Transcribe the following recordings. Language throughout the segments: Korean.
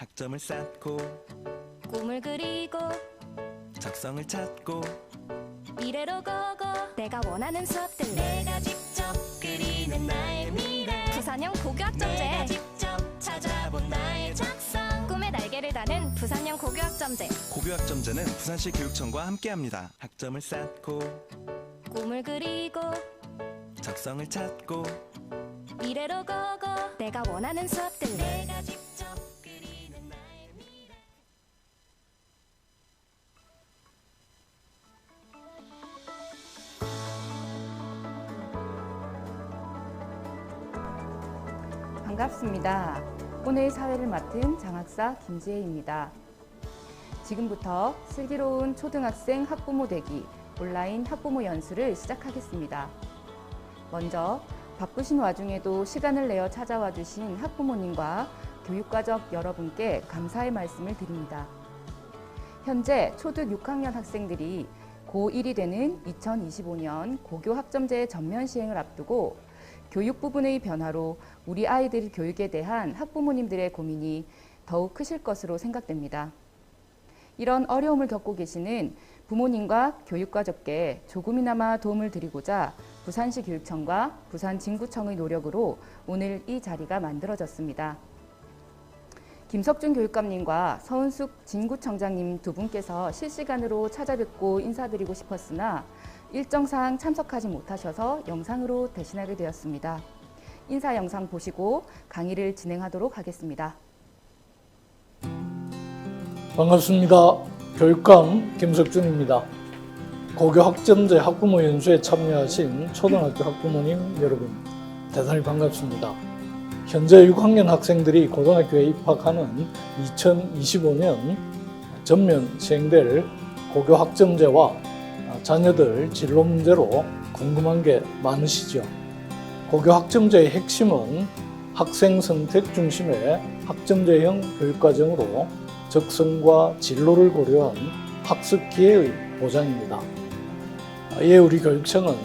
학점을 쌓고 꿈을 그리고 적성을 찾고 미래로 고고 내가 원하는 수업들 내가 직접 그리는 나의 미래 부산형 고교학점제 내가 직접 찾아본 나의 적성 꿈의 날개를 다는 부산형 고교학점제 고교학점제는 부산시 교육청과 함께합니다. 학점을 쌓고 꿈을 그리고 적성을 찾고 미래로 고고 내가 원하는 수업들 내가 직접 그리는 나의 미래 반갑습니다. 오늘 사회를 맡은 장학사 김지혜입니다. 지금부터 슬기로운 초등학생 학부모 되기 온라인 학부모 연수를 시작하겠습니다. 먼저 바쁘신 와중에도 시간을 내어 찾아와 주신 학부모님과 교육가족 여러분께 감사의 말씀을 드립니다. 현재 초등 6학년 학생들이 고1이 되는 2025년 고교학점제 전면 시행을 앞두고 교육 부분의 변화로 우리 아이들 교육에 대한 학부모님들의 고민이 더욱 크실 것으로 생각됩니다. 이런 어려움을 겪고 계시는 부모님과 교육가족께 조금이나마 도움을 드리고자 부산시 교육청과 부산진구청의 노력으로 오늘 이 자리가 만들어졌습니다. 김석준 교육감님과 서은숙 진구청장님 두 분께서 실시간으로 찾아뵙고 인사드리고 싶었으나 일정상 참석하지 못하셔서 영상으로 대신하게 되었습니다. 인사 영상 보시고 강의를 진행하도록 하겠습니다. 반갑습니다. 교육감 김석준입니다. 고교학점제 학부모 연수에 참여하신 초등학교 학부모님 여러분, 대단히 반갑습니다. 현재 6학년 학생들이 고등학교에 입학하는 2025년 전면 시행될 고교학점제와 자녀들 진로 문제로 궁금한 게 많으시죠? 고교학점제의 핵심은 학생 선택 중심의 학점제형 교육과정으로 적성과 진로를 고려한 학습 기회의 보장입니다. 이에 우리 교육청은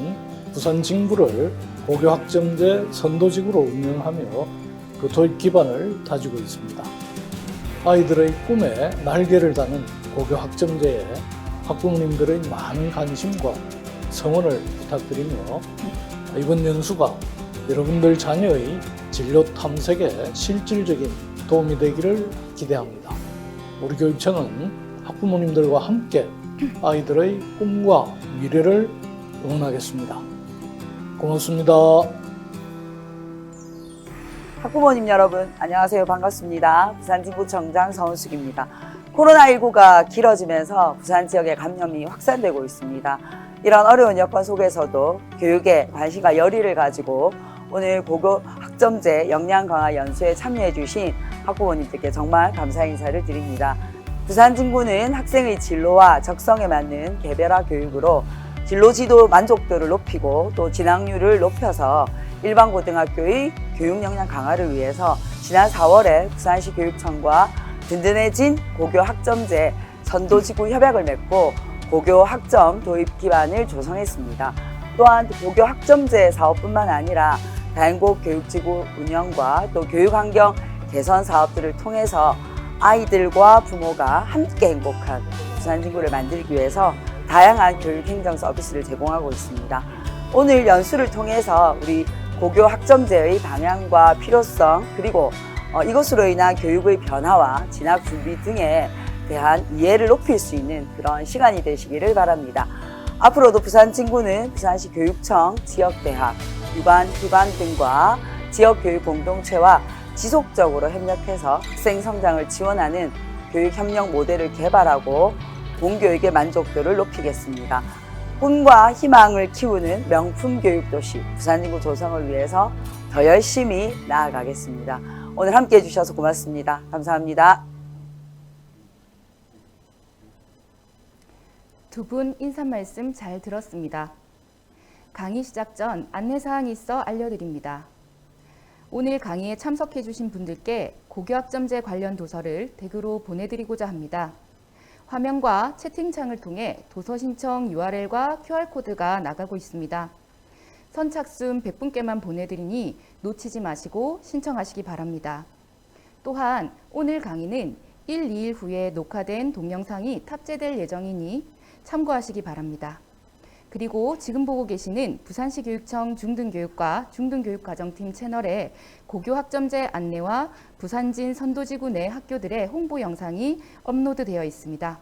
부산 진구를 고교학점제 선도직으로 운영하며 그 도입 기반을 다지고 있습니다. 아이들의 꿈에 날개를 다는 고교학점제에 학부모님들의 많은 관심과 성원을 부탁드리며 이번 연수가 여러분들 자녀의 진로 탐색에 실질적인 도움이 되기를 기대합니다. 우리 교육청은 학부모님들과 함께 아이들의 꿈과 미래를 응원하겠습니다. 고맙습니다. 학부모님 여러분, 안녕하세요. 반갑습니다. 부산진구청장 서은숙입니다. 코로나19가 길어지면서 부산 지역의 감염이 확산되고 있습니다. 이런 어려운 여건 속에서도 교육에 관심과 열의를 가지고 오늘 고교 학점제 역량 강화 연수에 참여해 주신 학부모님들께 정말 감사 인사를 드립니다. 부산진구는 학생의 진로와 적성에 맞는 개별화 교육으로 진로 지도 만족도를 높이고 또 진학률을 높여서 일반 고등학교의 교육 역량 강화를 위해서 지난 4월에 부산시 교육청과 든든해진 고교 학점제 선도지구 협약을 맺고 고교 학점 도입 기반을 조성했습니다. 또한 고교 학점제 사업뿐만 아니라 다양고 교육지구 운영과 또 교육환경 개선 사업들을 통해서 아이들과 부모가 함께 행복한 부산진구를 만들기 위해서 다양한 교육행정 서비스를 제공하고 있습니다. 오늘 연수를 통해서 우리 고교 학점제의 방향과 필요성 그리고 이것으로 인한 교육의 변화와 진학 준비 등에 대한 이해를 높일 수 있는 그런 시간이 되시기를 바랍니다. 앞으로도 부산진구는 부산시 교육청, 지역대학, 유관, 기관 등과 지역교육 공동체와 지속적으로 협력해서 학생 성장을 지원하는 교육협력 모델을 개발하고 공교육의 만족도를 높이겠습니다. 꿈과 희망을 키우는 명품 교육도시 부산진구 조성을 위해서 더 열심히 나아가겠습니다. 오늘 함께해 주셔서 고맙습니다. 감사합니다. 두 분 인사 말씀 잘 들었습니다. 강의 시작 전 안내사항이 있어 알려드립니다. 오늘 강의에 참석해 주신 분들께 고교학점제 관련 도서를 댁으로 보내드리고자 합니다. 화면과 채팅창을 통해 도서 신청 URL과 QR코드가 나가고 있습니다. 선착순 100분께만 보내드리니 놓치지 마시고 신청하시기 바랍니다. 또한 오늘 강의는 1, 2일 후에 녹화된 동영상이 탑재될 예정이니 참고하시기 바랍니다. 그리고 지금 보고 계시는 부산시 교육청 중등교육과 중등교육과정팀 채널에 고교 학점제 안내와 부산진 선도지구 내 학교들의 홍보 영상이 업로드되어 있습니다.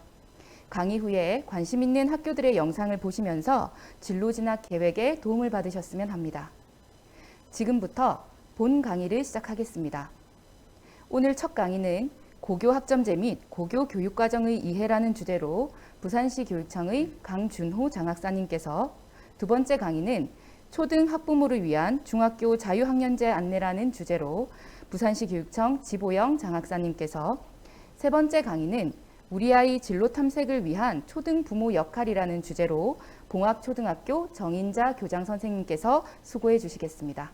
강의 후에 관심 있는 학교들의 영상을 보시면서 진로 진학 계획에 도움을 받으셨으면 합니다. 지금부터 본 강의를 시작하겠습니다. 오늘 첫 강의는 고교 학점제 및 고교 교육과정의 이해라는 주제로 부산시 교육청의 강준호 장학사님께서, 두 번째 강의는 초등 학부모를 위한 중학교 자유학년제 안내라는 주제로 부산시 교육청 지보영 장학사님께서, 세 번째 강의는 우리 아이 진로 탐색을 위한 초등 부모 역할이라는 주제로 봉합초등학교 정인자 교장 선생님께서 수고해 주시겠습니다.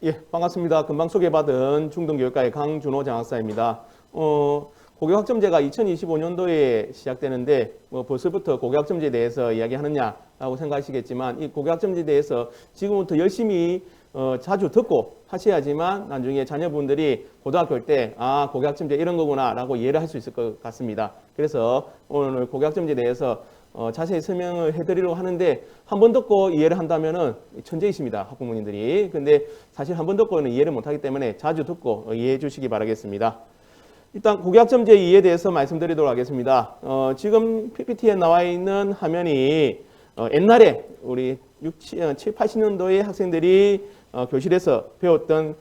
예, 반갑습니다. 금방 소개받은 중등교육과의 강준호 장학사입니다. 고교학점제가 2025년도에 시작되는데 벌써부터 고교학점제에 대해서 이야기하느냐라고 생각하시겠지만, 이 고교학점제에 대해서 지금부터 열심히 자주 듣고 하셔야지만 나중에 자녀분들이 고등학교 때 고교학점제 이런 거구나 라고 이해를 할 수 있을 것 같습니다. 그래서 오늘 고교학점제에 대해서 자세히 설명을 해드리려고 하는데, 한 번 듣고 이해를 한다면은 천재이십니다, 학부모님들이. 근데 사실 한 번 듣고는 이해를 못하기 때문에 자주 듣고 이해해 주시기 바라겠습니다. 일단 고교학점제 이해에 대해서 말씀드리도록 하겠습니다. 지금 PPT에 나와 있는 화면이 옛날에 우리 7, 80년도에 학생들이 교실에서 배웠던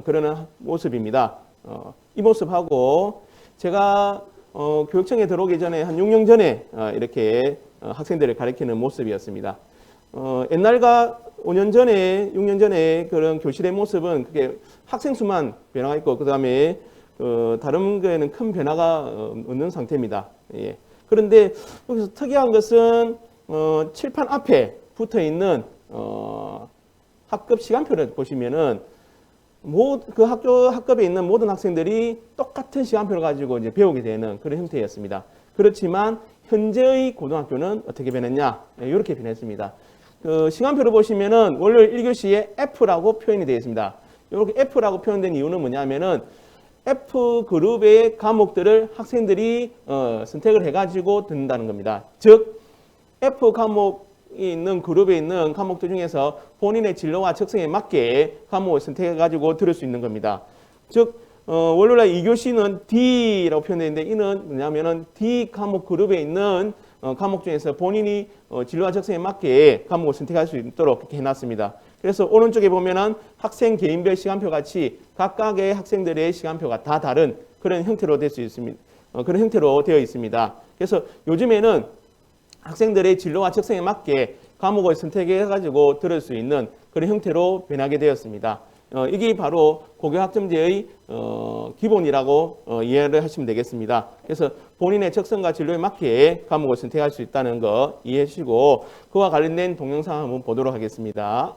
그런 모습입니다. 이 모습하고 제가 교육청에 들어오기 전에 한 6년 전에 이렇게 학생들을 가르치는 모습이었습니다. 옛날과 5년 전에, 6년 전에 그런 교실의 모습은 그게 학생 수만 변화가 있고, 그 다음에 다른 거에는 큰 변화가 없는 상태입니다. 예. 그런데 여기서 특이한 것은 칠판 앞에 붙어 있는 학급 시간표를 보시면은 그 학급에 있는 모든 학생들이 똑같은 시간표를 가지고 이제 배우게 되는 그런 형태였습니다. 그렇지만 현재의 고등학교는 어떻게 변했냐? 이렇게 변했습니다. 그 시간표를 보시면은 월요일 1교시에 F라고 표현이 되어 있습니다. 이렇게 F라고 표현된 이유는 뭐냐면은 F 그룹의 과목들을 학생들이 선택을 해가지고 듣는다는 겁니다. 즉 F 과목이 있는 그룹에 있는 과목들 중에서 본인의 진로와 적성에 맞게 과목을 선택해가지고 들을 수 있는 겁니다. 즉 월요일날 2교시는 D라고 표현되어 있는데, 이는 뭐냐면은 D 과목 그룹에 있는 과목 중에서 본인이 진로와 적성에 맞게 과목을 선택할 수 있도록 그렇게 해놨습니다. 그래서 오른쪽에 보면은 학생 개인별 시간표 같이 각각의 학생들의 시간표가 다 다른 그런 형태로 될 수 있습니다. 그런 형태로 되어 있습니다. 그래서 요즘에는 학생들의 진로와 적성에 맞게 과목을 선택해가지고 들을 수 있는 그런 형태로 변하게 되었습니다. 이게 바로 고교학점제의 기본이라고 이해를 하시면 되겠습니다. 그래서 본인의 적성과 진로에 맞게 과목을 선택할 수 있다는 거 이해해 주시고, 그와 관련된 동영상 한번 보도록 하겠습니다.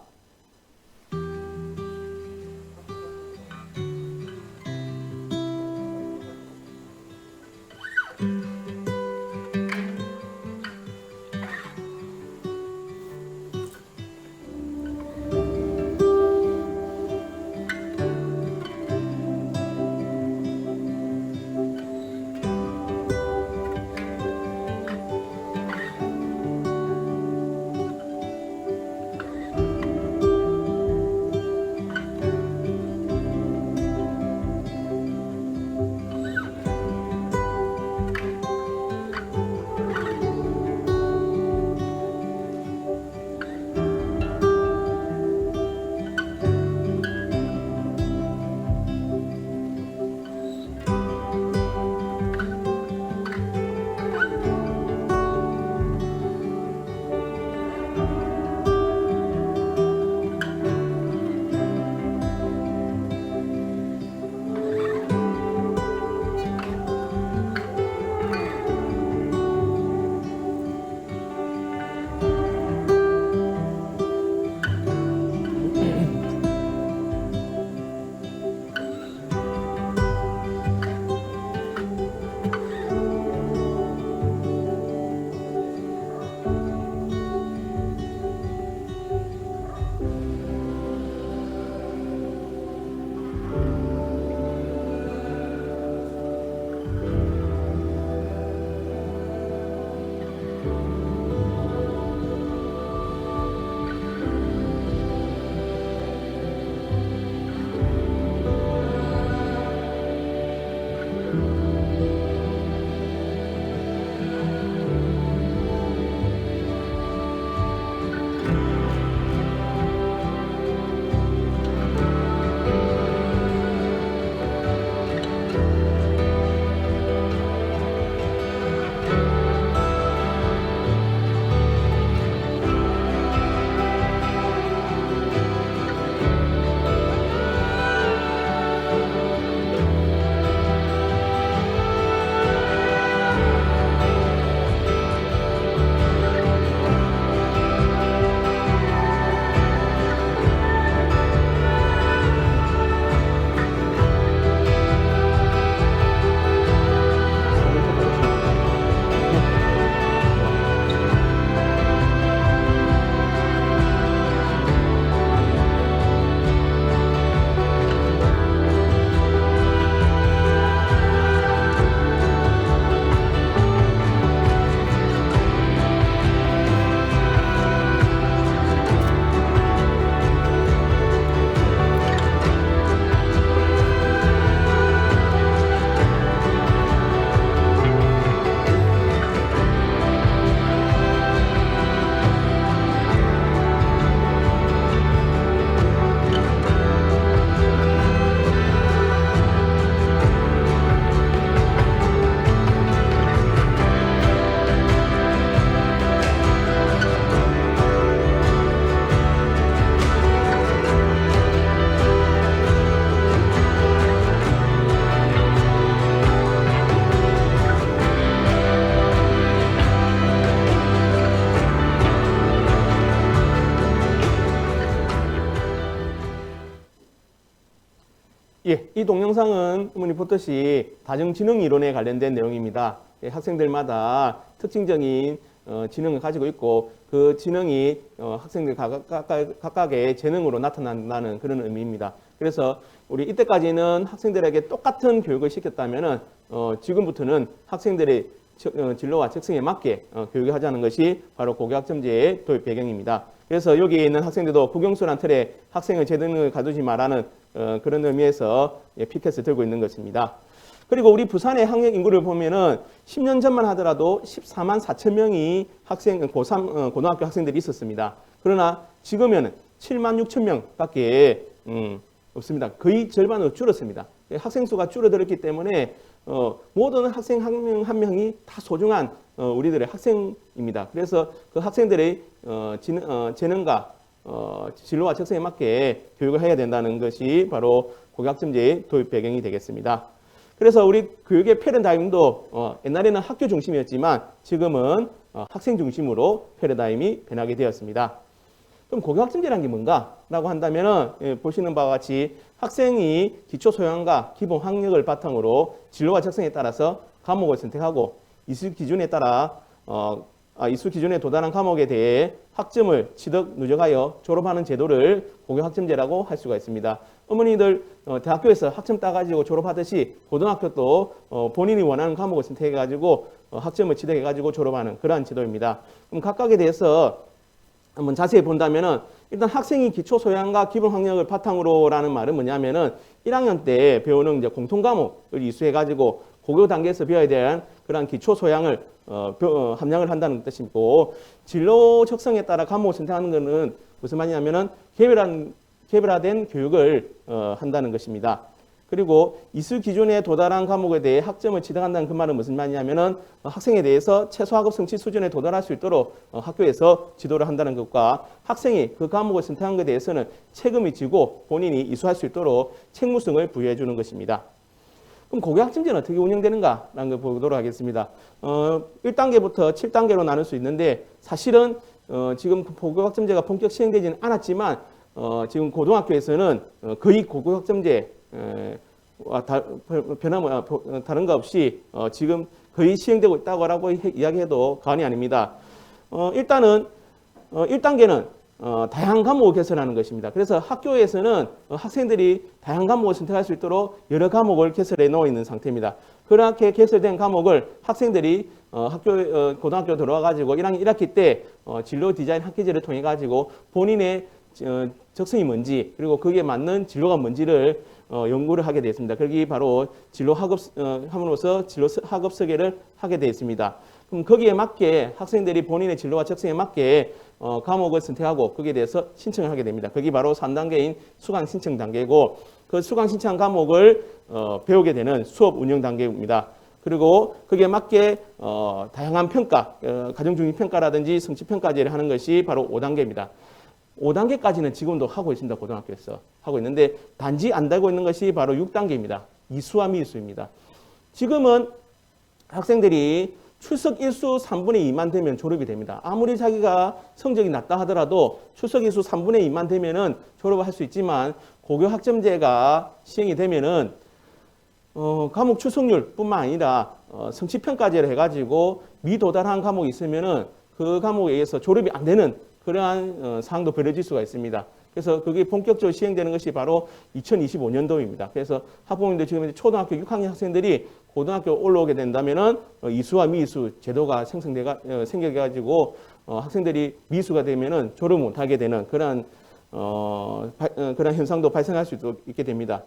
예, 이 동영상은 어머니 보듯이 다중지능 이론에 관련된 내용입니다. 예, 학생들마다 특징적인 지능을 가지고 있고 그 지능이 학생들 각각의 재능으로 나타난다는 그런 의미입니다. 그래서 우리 이때까지는 학생들에게 똑같은 교육을 시켰다면은 지금부터는 학생들의 진로와 적성에 맞게 교육을 하자는 것이 바로 고교학점제의 도입 배경입니다. 그래서 여기에 있는 학생들도 국영수란 틀에 학생의 재능을 가두지 말라는 그런 의미에서 피켓을 들고 있는 것입니다. 그리고 우리 부산의 학령 인구를 보면은 10년 전만 하더라도 14만 4천 명이 고3 고등학교 학생들이 있었습니다. 그러나 지금은 7만 6천 명밖에 없습니다. 거의 절반으로 줄었습니다. 학생 수가 줄어들었기 때문에 모든 학생 한 명 한 명이 다 소중한 우리들의 학생입니다. 그래서 그 학생들의 재능과 진로와 적성에 맞게 교육을 해야 된다는 것이 바로 고교학점제의 도입 배경이 되겠습니다. 그래서 우리 교육의 패러다임도 옛날에는 학교 중심이었지만 지금은 학생 중심으로 패러다임이 변하게 되었습니다. 그럼 고교학점제라는 게 뭔가? 라고 한다면 보시는 바와 같이 학생이 기초 소양과 기본 학력을 바탕으로 진로와 적성에 따라서 과목을 선택하고 이수 기준에 따라 이수 기준에 도달한 과목에 대해 학점을 취득, 누적하여 졸업하는 제도를 고교학점제라고 할 수가 있습니다. 어머니들 대학교에서 학점 따가지고 졸업하듯이 고등학교도 본인이 원하는 과목을 선택해가지고 학점을 취득해가지고 졸업하는 그러한 제도입니다. 그럼 각각에 대해서 한번 자세히 본다면은 일단 학생이 기초 소양과 기본 학력을 바탕으로라는 말은 뭐냐면은 1학년 때 배우는 이제 공통 과목을 이수해가지고 고교 단계에서 배워야 되는 그러한 기초 소양을 함량을 한다는 뜻이고, 진로 적성에 따라 과목을 선택하는 것은 무슨 말이냐면은 개별화된 교육을 한다는 것입니다. 그리고 이수 기준에 도달한 과목에 대해 학점을 취득한다는 그 말은 무슨 말이냐면은 학생에 대해서 최소 학업 성취 수준에 도달할 수 있도록 학교에서 지도를 한다는 것과 학생이 그 과목을 선택한 것에 대해서는 책임이 지고 본인이 이수할 수 있도록 책무성을 부여해 주는 것입니다. 그럼 고교학점제는 어떻게 운영되는가라는 걸 보도록 하겠습니다. 1단계부터 7단계로 나눌 수 있는데 사실은 지금 고교학점제가 본격 시행되지는 않았지만 지금 고등학교에서는 거의 고교학점제 다른 거 없이 지금 거의 시행되고 있다고 이야기해도 과언이 아닙니다. 일단은 1단계는 다양한 과목을 개설하는 것입니다. 그래서 학교에서는 학생들이 다양한 과목을 선택할 수 있도록 여러 과목을 개설해 놓아 있는 상태입니다. 그렇게 개설된 과목을 학생들이 고등학교 들어와가지고 1학년 1학기 때 진로 디자인 학기제를 통해 가지고 본인의 적성이 뭔지 그리고 거기에 맞는 진로가 뭔지를 연구를 하게 되었습니다. 거기 바로 진로 학업 함으로써 진로 학업 설계를 하게 되어 있습니다. 그럼 거기에 맞게 학생들이 본인의 진로와 적성에 맞게 과목을 선택하고 거기에 대해서 신청을 하게 됩니다. 거기 바로 3단계인 수강 신청 단계고 그 수강 신청 과목을 배우게 되는 수업 운영 단계입니다. 그리고 거기에 맞게 다양한 평가, 가정중립 평가라든지 성취 평가제를 하는 것이 바로 5단계입니다. 5단계까지는 지금도 하고 있습니다. 고등학교에서 하고 있는데 단지 안 되고 있는 것이 바로 6단계입니다. 이수와 미수입니다. 지금은 학생들이 출석 일수 3분의 2만 되면 졸업이 됩니다. 아무리 자기가 성적이 낮다 하더라도 출석 일수 3분의 2만 되면은 졸업을 할 수 있지만 고교학점제가 시행이 되면은 과목 출석률뿐만 아니라 성취평가제를 해가지고 미도달한 과목이 있으면은 그 과목에 의해서 졸업이 안 되는 그러한 사항도 벌어질 수가 있습니다. 그래서 그게 본격적으로 시행되는 것이 바로 2025년도입니다. 그래서 학부모님들 지금 초등학교 6학년 학생들이 고등학교 올라오게 된다면은 이수와 미수 제도가 생겨가지고 학생들이 미수가 되면은 졸업 못하게 되는 그런 현상도 발생할 수 있게 됩니다.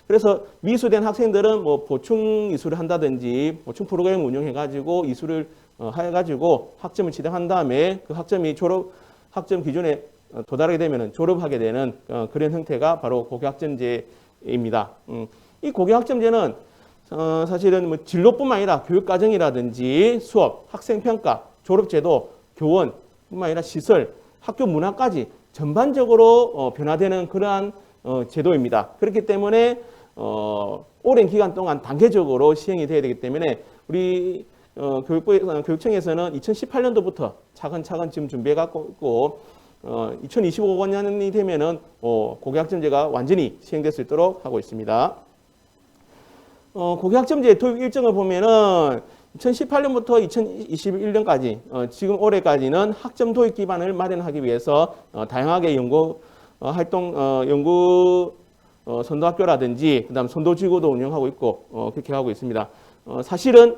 그래서 미수된 학생들은 뭐 보충 이수를 한다든지 보충 프로그램을 운영해가지고 이수를 해가지고 학점을 취득한 다음에 그 학점이 학점 기준에 도달하게 되면 졸업하게 되는 그런 형태가 바로 고교학점제입니다. 이 고교학점제는 사실은 뭐 진로뿐만 아니라 교육과정이라든지 수업, 학생평가, 졸업제도, 교원뿐만 아니라 시설, 학교 문화까지 전반적으로 변화되는 그러한 제도입니다. 그렇기 때문에 오랜 기간 동안 단계적으로 시행이 돼야 되기 때문에 우리 교육청에서는 2018년도부터 차근차근 지금 준비해 갖고 있고 2025년이 되면은 고교학점제가 완전히 시행될 수 있도록 하고 있습니다. 고교학점제 도입 일정을 보면은 2018년부터 2021년까지 지금 올해까지는 학점 도입 기반을 마련하기 위해서 다양하게 연구 활동 연구 선도학교라든지 그다음 선도지구도 운영하고 있고 그렇게 하고 있습니다. 사실은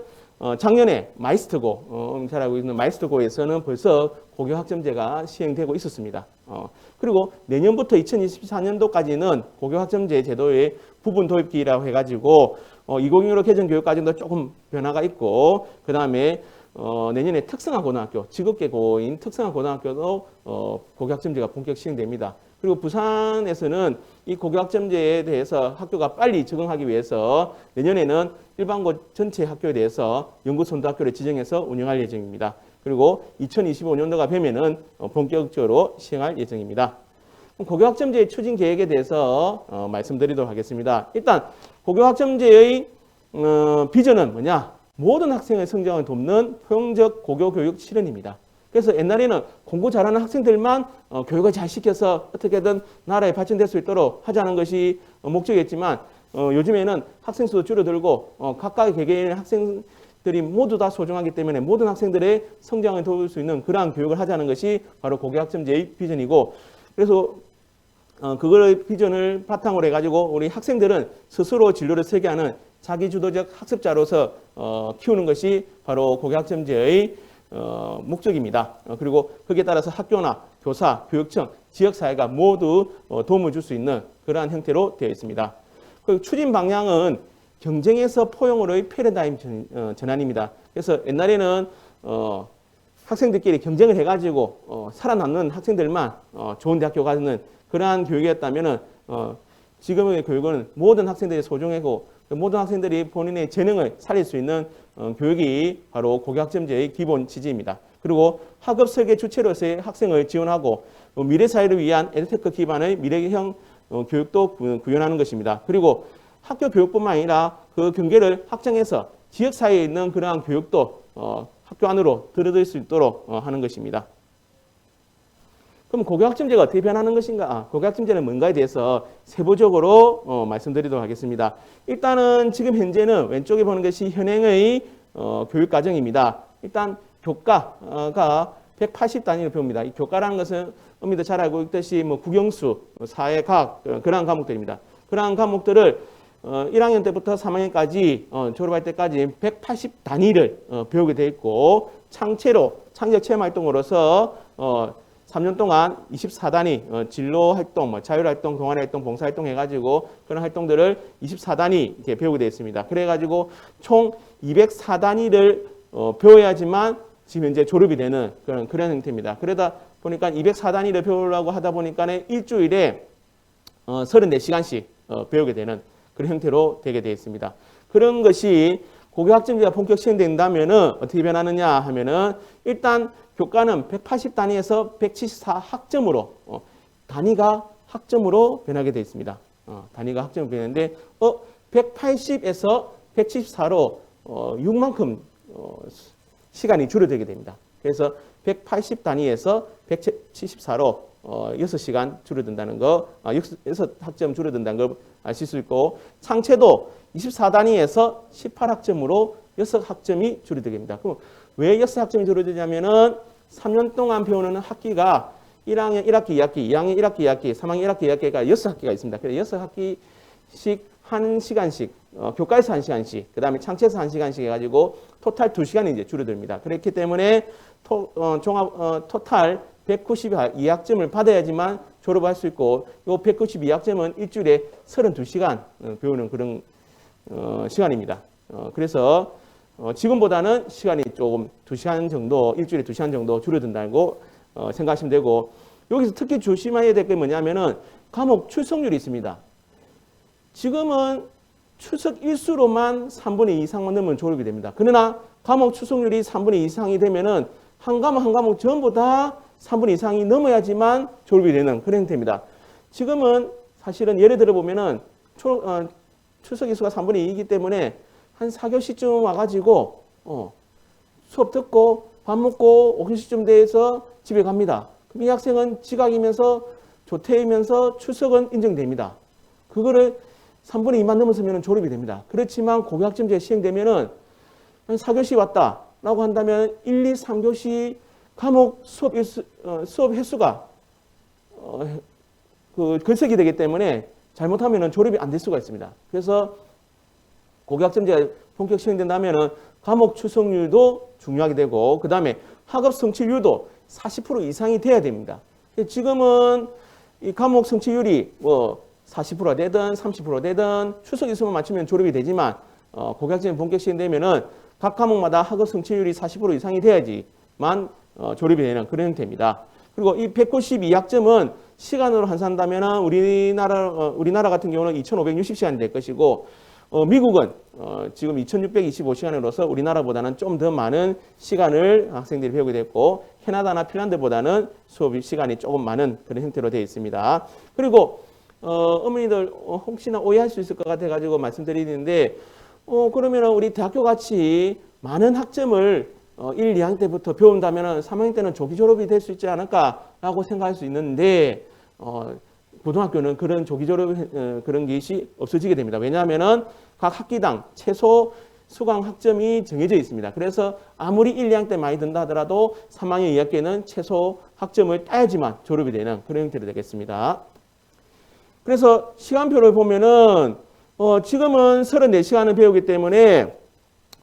작년에 마이스터고 잘 알고 있는 마이스터고에서는 벌써 고교학점제가 시행되고 있었습니다. 그리고 내년부터 2024년도까지는 고교학점제 제도의 부분 도입기라고 해가지고 2016 개정 교육과정도 조금 변화가 있고 그 다음에 내년에 특성화 고등학교, 직업계고인 특성화 고등학교도 고교학점제가 본격 시행됩니다. 그리고 부산에서는 이 고교학점제에 대해서 학교가 빨리 적응하기 위해서 내년에는 일반고 전체 학교에 대해서 연구선도학교를 지정해서 운영할 예정입니다. 그리고 2025년도가 되면은 본격적으로 시행할 예정입니다. 고교학점제의 추진 계획에 대해서 말씀드리도록 하겠습니다. 일단 고교학점제의 비전은 뭐냐? 모든 학생의 성장을 돕는 포용적 고교교육 실현입니다. 그래서 옛날에는 공부 잘하는 학생들만 교육을 잘 시켜서 어떻게든 나라에 발전될 수 있도록 하자는 것이 목적이었지만 요즘에는 학생 수도 줄어들고 각각의 개개인의 학생들이 모두 다 소중하기 때문에 모든 학생들의 성장을 도울 수 있는 그러한 교육을 하자는 것이 바로 고교학점제의 비전이고 그래서 그걸 비전을 바탕으로 해가지고 우리 학생들은 스스로 진로를 설계하는 자기주도적 학습자로서 키우는 것이 바로 고교학점제의 목적입니다. 그리고 거기에 따라서 학교나 교사, 교육청, 지역사회가 모두 도움을 줄 수 있는 그러한 형태로 되어 있습니다. 그 추진 방향은 경쟁에서 포용으로의 패러다임 전환입니다. 그래서 옛날에는 학생들끼리 경쟁을 해가지고 살아남는 학생들만 좋은 대학교 가는 그러한 교육이었다면은 지금의 교육은 모든 학생들이 소중하고 모든 학생들이 본인의 재능을 살릴 수 있는 교육이 바로 고교학점제의 기본 취지입니다. 그리고 학업 설계 주체로서의 학생을 지원하고 미래 사회를 위한 에듀테크 기반의 미래형 교육도 구현하는 것입니다. 그리고 학교 교육뿐만 아니라 그 경계를 확장해서 지역 사회에 있는 그러한 교육도 학교 안으로 들어들 수 있도록 하는 것입니다. 그럼 고교학점제가 어떻게 변하는 것인가? 고교학점제는 뭔가에 대해서 세부적으로 말씀드리도록 하겠습니다. 일단은 지금 현재는 왼쪽에 보는 것이 현행의 교육과정입니다. 일단 교과가 180단위로 배웁니다. 이 교과라는 것은 어머니도 잘 알고 있듯이 국영수, 사회과학 그러한 과목들입니다. 그러한 과목들을 1학년 때부터 3학년까지 졸업할 때까지 180단위를 배우게 되어 있고 창작 체험 활동으로서 3년 동안 24단위 진로 활동, 자율 활동, 동아리 활동, 봉사 활동 해가지고 그런 활동들을 24단위 이렇게 배우게 되어 있습니다. 그래가지고 총 204단위를 배워야지만 지금 현재 졸업이 되는 그런 형태입니다. 그러다 보니까 204단위를 배우려고 하다 보니까 일주일에 34시간씩 배우게 되는 그런 형태로 되게 되어 있습니다. 그런 것이 고교학점제가 본격 시행된다면은 어떻게 변하느냐 하면은 일단 교과는 180단위에서 174학점으로 단위가 학점으로 변하게 되어 있습니다. 단위가 학점으로 변하는데 180에서 174로 6만큼 시간이 줄어들게 됩니다. 그래서 180단위에서 174로 6시간 줄어든다는 거, 6학점 줄어든다는 걸 아실 수 있고 창체도 24단위에서 18학점으로 6학점이 줄어들게 됩니다. 그럼 왜 6학점이 줄어들냐면은 3년 동안 배우는 학기가 1학년 1학기, 2학기, 2학년 1학기, 2학기, 3학년 1학기, 2학기가 6학기가 있습니다. 그래서 6학기씩 1시간씩, 교과에서 1시간씩, 그 다음에 창체에서 1시간씩 해가지고 토탈 2시간이 이제 줄어듭니다. 그렇기 때문에 토탈 192학점을 받아야지만 졸업할 수 있고, 이 192학점은 일주일에 32시간 배우는 그런 시간입니다. 그래서 지금보다는 시간이 조금 2시간 정도, 일주일에 2시간 정도 줄어든다고 생각하시면 되고, 여기서 특히 조심해야 될 게 뭐냐면은 과목 출석률이 있습니다. 지금은 출석 일수로만 3분의 2 이상만 넣으면 졸업이 됩니다. 그러나 과목 출석률이 3분의 2 이상이 되면은 한 과목 전부 다 3분의 2 이상이 넘어야지만 졸업이 되는 그런 형태입니다. 지금은 사실은 예를 들어 보면은 출석 일수가 3분의 2이기 때문에 한 4교시쯤 와가지고 수업 듣고 밥 먹고 5교시쯤 돼서 집에 갑니다. 그럼 이 학생은 지각이면서 조퇴이면서 출석은 인정됩니다. 그거를 3분의 2만 넘었으면 졸업이 됩니다. 그렇지만 고교학점제가 시행되면은 한 4교시 왔다라고 한다면 1, 2, 3교시 과목 수업 횟수가 걸석이 되기 때문에 잘못하면은 졸업이 안 될 수가 있습니다. 그래서 고교학점제가 본격 시행된다면은 과목 출석률도 중요하게 되고, 그 다음에 학업 성취율도 40% 이상이 돼야 됩니다. 지금은 이 과목 성취율이 뭐 40%가 되든 30%가 되든 출석 일수만 맞추면 졸업이 되지만, 고교학점제 본격 시행되면은 각 과목마다 학업 성취율이 40% 이상이 돼야지만 졸업이 되는 그런 형태입니다. 그리고 이 192학점은 시간으로 환산한다면 우리나라 같은 경우는 2,560시간이 될 것이고, 미국은 지금 2,625시간으로서 우리나라보다는 좀 더 많은 시간을 학생들이 배우게 됐고, 캐나다나 핀란드보다는 수업 시간이 조금 많은 그런 형태로 되어 있습니다. 그리고 어머니들 혹시나 오해할 수 있을 것 같아가지고 말씀드리는데, 그러면 우리 대학교 같이 많은 학점을 1, 2학년 때부터 배운다면 3학년 때는 조기 졸업이 될 수 있지 않을까라고 생각할 수 있는데, 고등학교는 그런 조기 졸업 그런 것이 없어지게 됩니다. 왜냐하면은 각 학기당 최소 수강 학점이 정해져 있습니다. 그래서 아무리 1, 2학년 때 많이 든다 하더라도 3학년 2학기에는 최소 학점을 따야지만 졸업이 되는 그런 형태로 되겠습니다. 그래서 시간표를 보면은 지금은 34시간을 배우기 때문에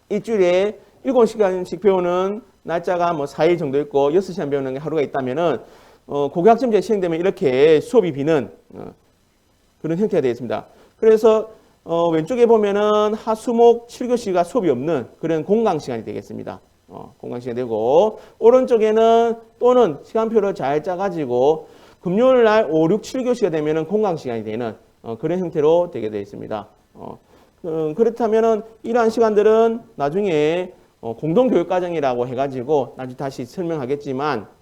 일주일에 7시간씩 배우는 날짜가 뭐 4일 정도 있고 6시간 배우는 게 하루가 있다면은 고교학점제 시행되면 이렇게 수업이 비는 그런 형태가 되어 있습니다. 그래서 왼쪽에 보면은 하수목 7교시가 수업이 없는 그런 공강 시간이 되겠습니다. 공강 시간이 되고, 오른쪽에는 또는 시간표를 잘 짜가지고 금요일 날 5, 6, 7교시가 되면은 공강 시간이 되는 그런 형태로 되게 되어 있습니다. 그렇다면은 이러한 시간들은 나중에 공동교육과정이라고 해가지고 나중에 다시 설명하겠지만,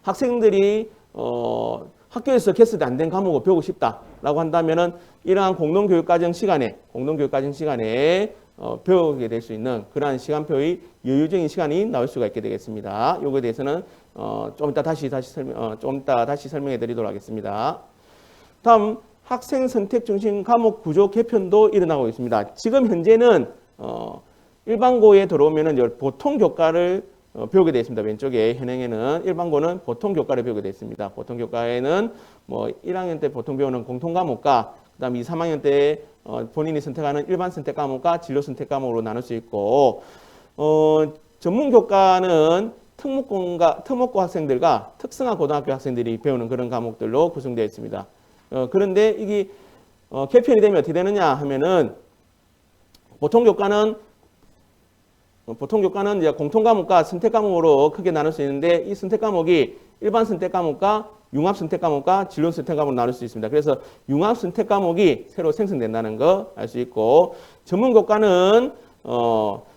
학생들이 학교에서 캐스트 안 된 과목을 배우고 싶다라고 한다면은 이러한 공동교육과정 시간에 배우게 될 수 있는 그러한 시간표의 여유적인 시간이 나올 수가 있게 되겠습니다. 요거에 대해서는 좀 이따 다시 설명해 드리도록 하겠습니다. 다음 학생 선택 중심 과목 구조 개편도 일어나고 있습니다. 지금 현재는 일반고에 들어오면은 보통 교과를 배우게 되어 있습니다. 왼쪽에 현행에는 일반고는 보통 교과를 배우게 되어 있습니다. 보통 교과에는 뭐 1학년 때 보통 배우는 공통 과목과 그다음 2, 3학년 때 본인이 선택하는 일반 선택 과목과 진로 선택 과목으로 나눌 수 있고, 전문 교과는 특목고 학생들과 특성화 고등학교 학생들이 배우는 그런 과목들로 구성되어 있습니다. 그런데 이게 개편이 되면 어떻게 되느냐 하면은 보통 교과는 이제 공통 과목과 선택 과목으로 크게 나눌 수 있는데, 이 선택 과목이 일반 선택 과목과 융합 선택 과목과 진로 선택 과목으로 나눌 수 있습니다. 그래서 융합 선택 과목이 새로 생성된다는 거 알 수 있고, 전문 교과는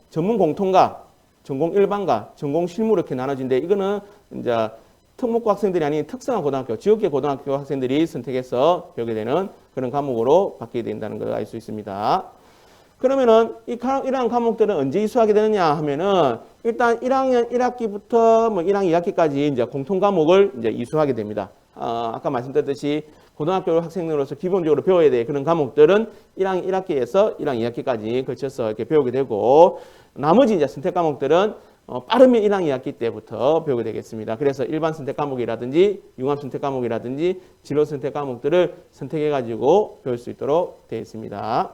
전문 공통과 전공 일반과 전공 실무 이렇게 나눠진데, 이거는 이제 특목고 학생들이 아닌 특성화 고등학교, 지역계 고등학교 학생들이 선택해서 배우게 되는 그런 과목으로 바뀌게 된다는 걸 알 수 있습니다. 그러면은 이러한 과목들은 언제 이수하게 되느냐 하면은, 일단 1학년 1학기부터 뭐 1학년 2학기까지 이제 공통 과목을 이제 이수하게 됩니다. 아까 말씀드렸듯이 고등학교 학생으로서 기본적으로 배워야 될 그런 과목들은 1학년 1학기에서 1학년 2학기까지 걸쳐서 이렇게 배우게 되고, 나머지 이제 선택 과목들은 빠르면 1학년 2학기 때부터 배우게 되겠습니다. 그래서 일반 선택 과목이라든지 융합 선택 과목이라든지 진로 선택 과목들을 선택해가지고 배울 수 있도록 되어 있습니다.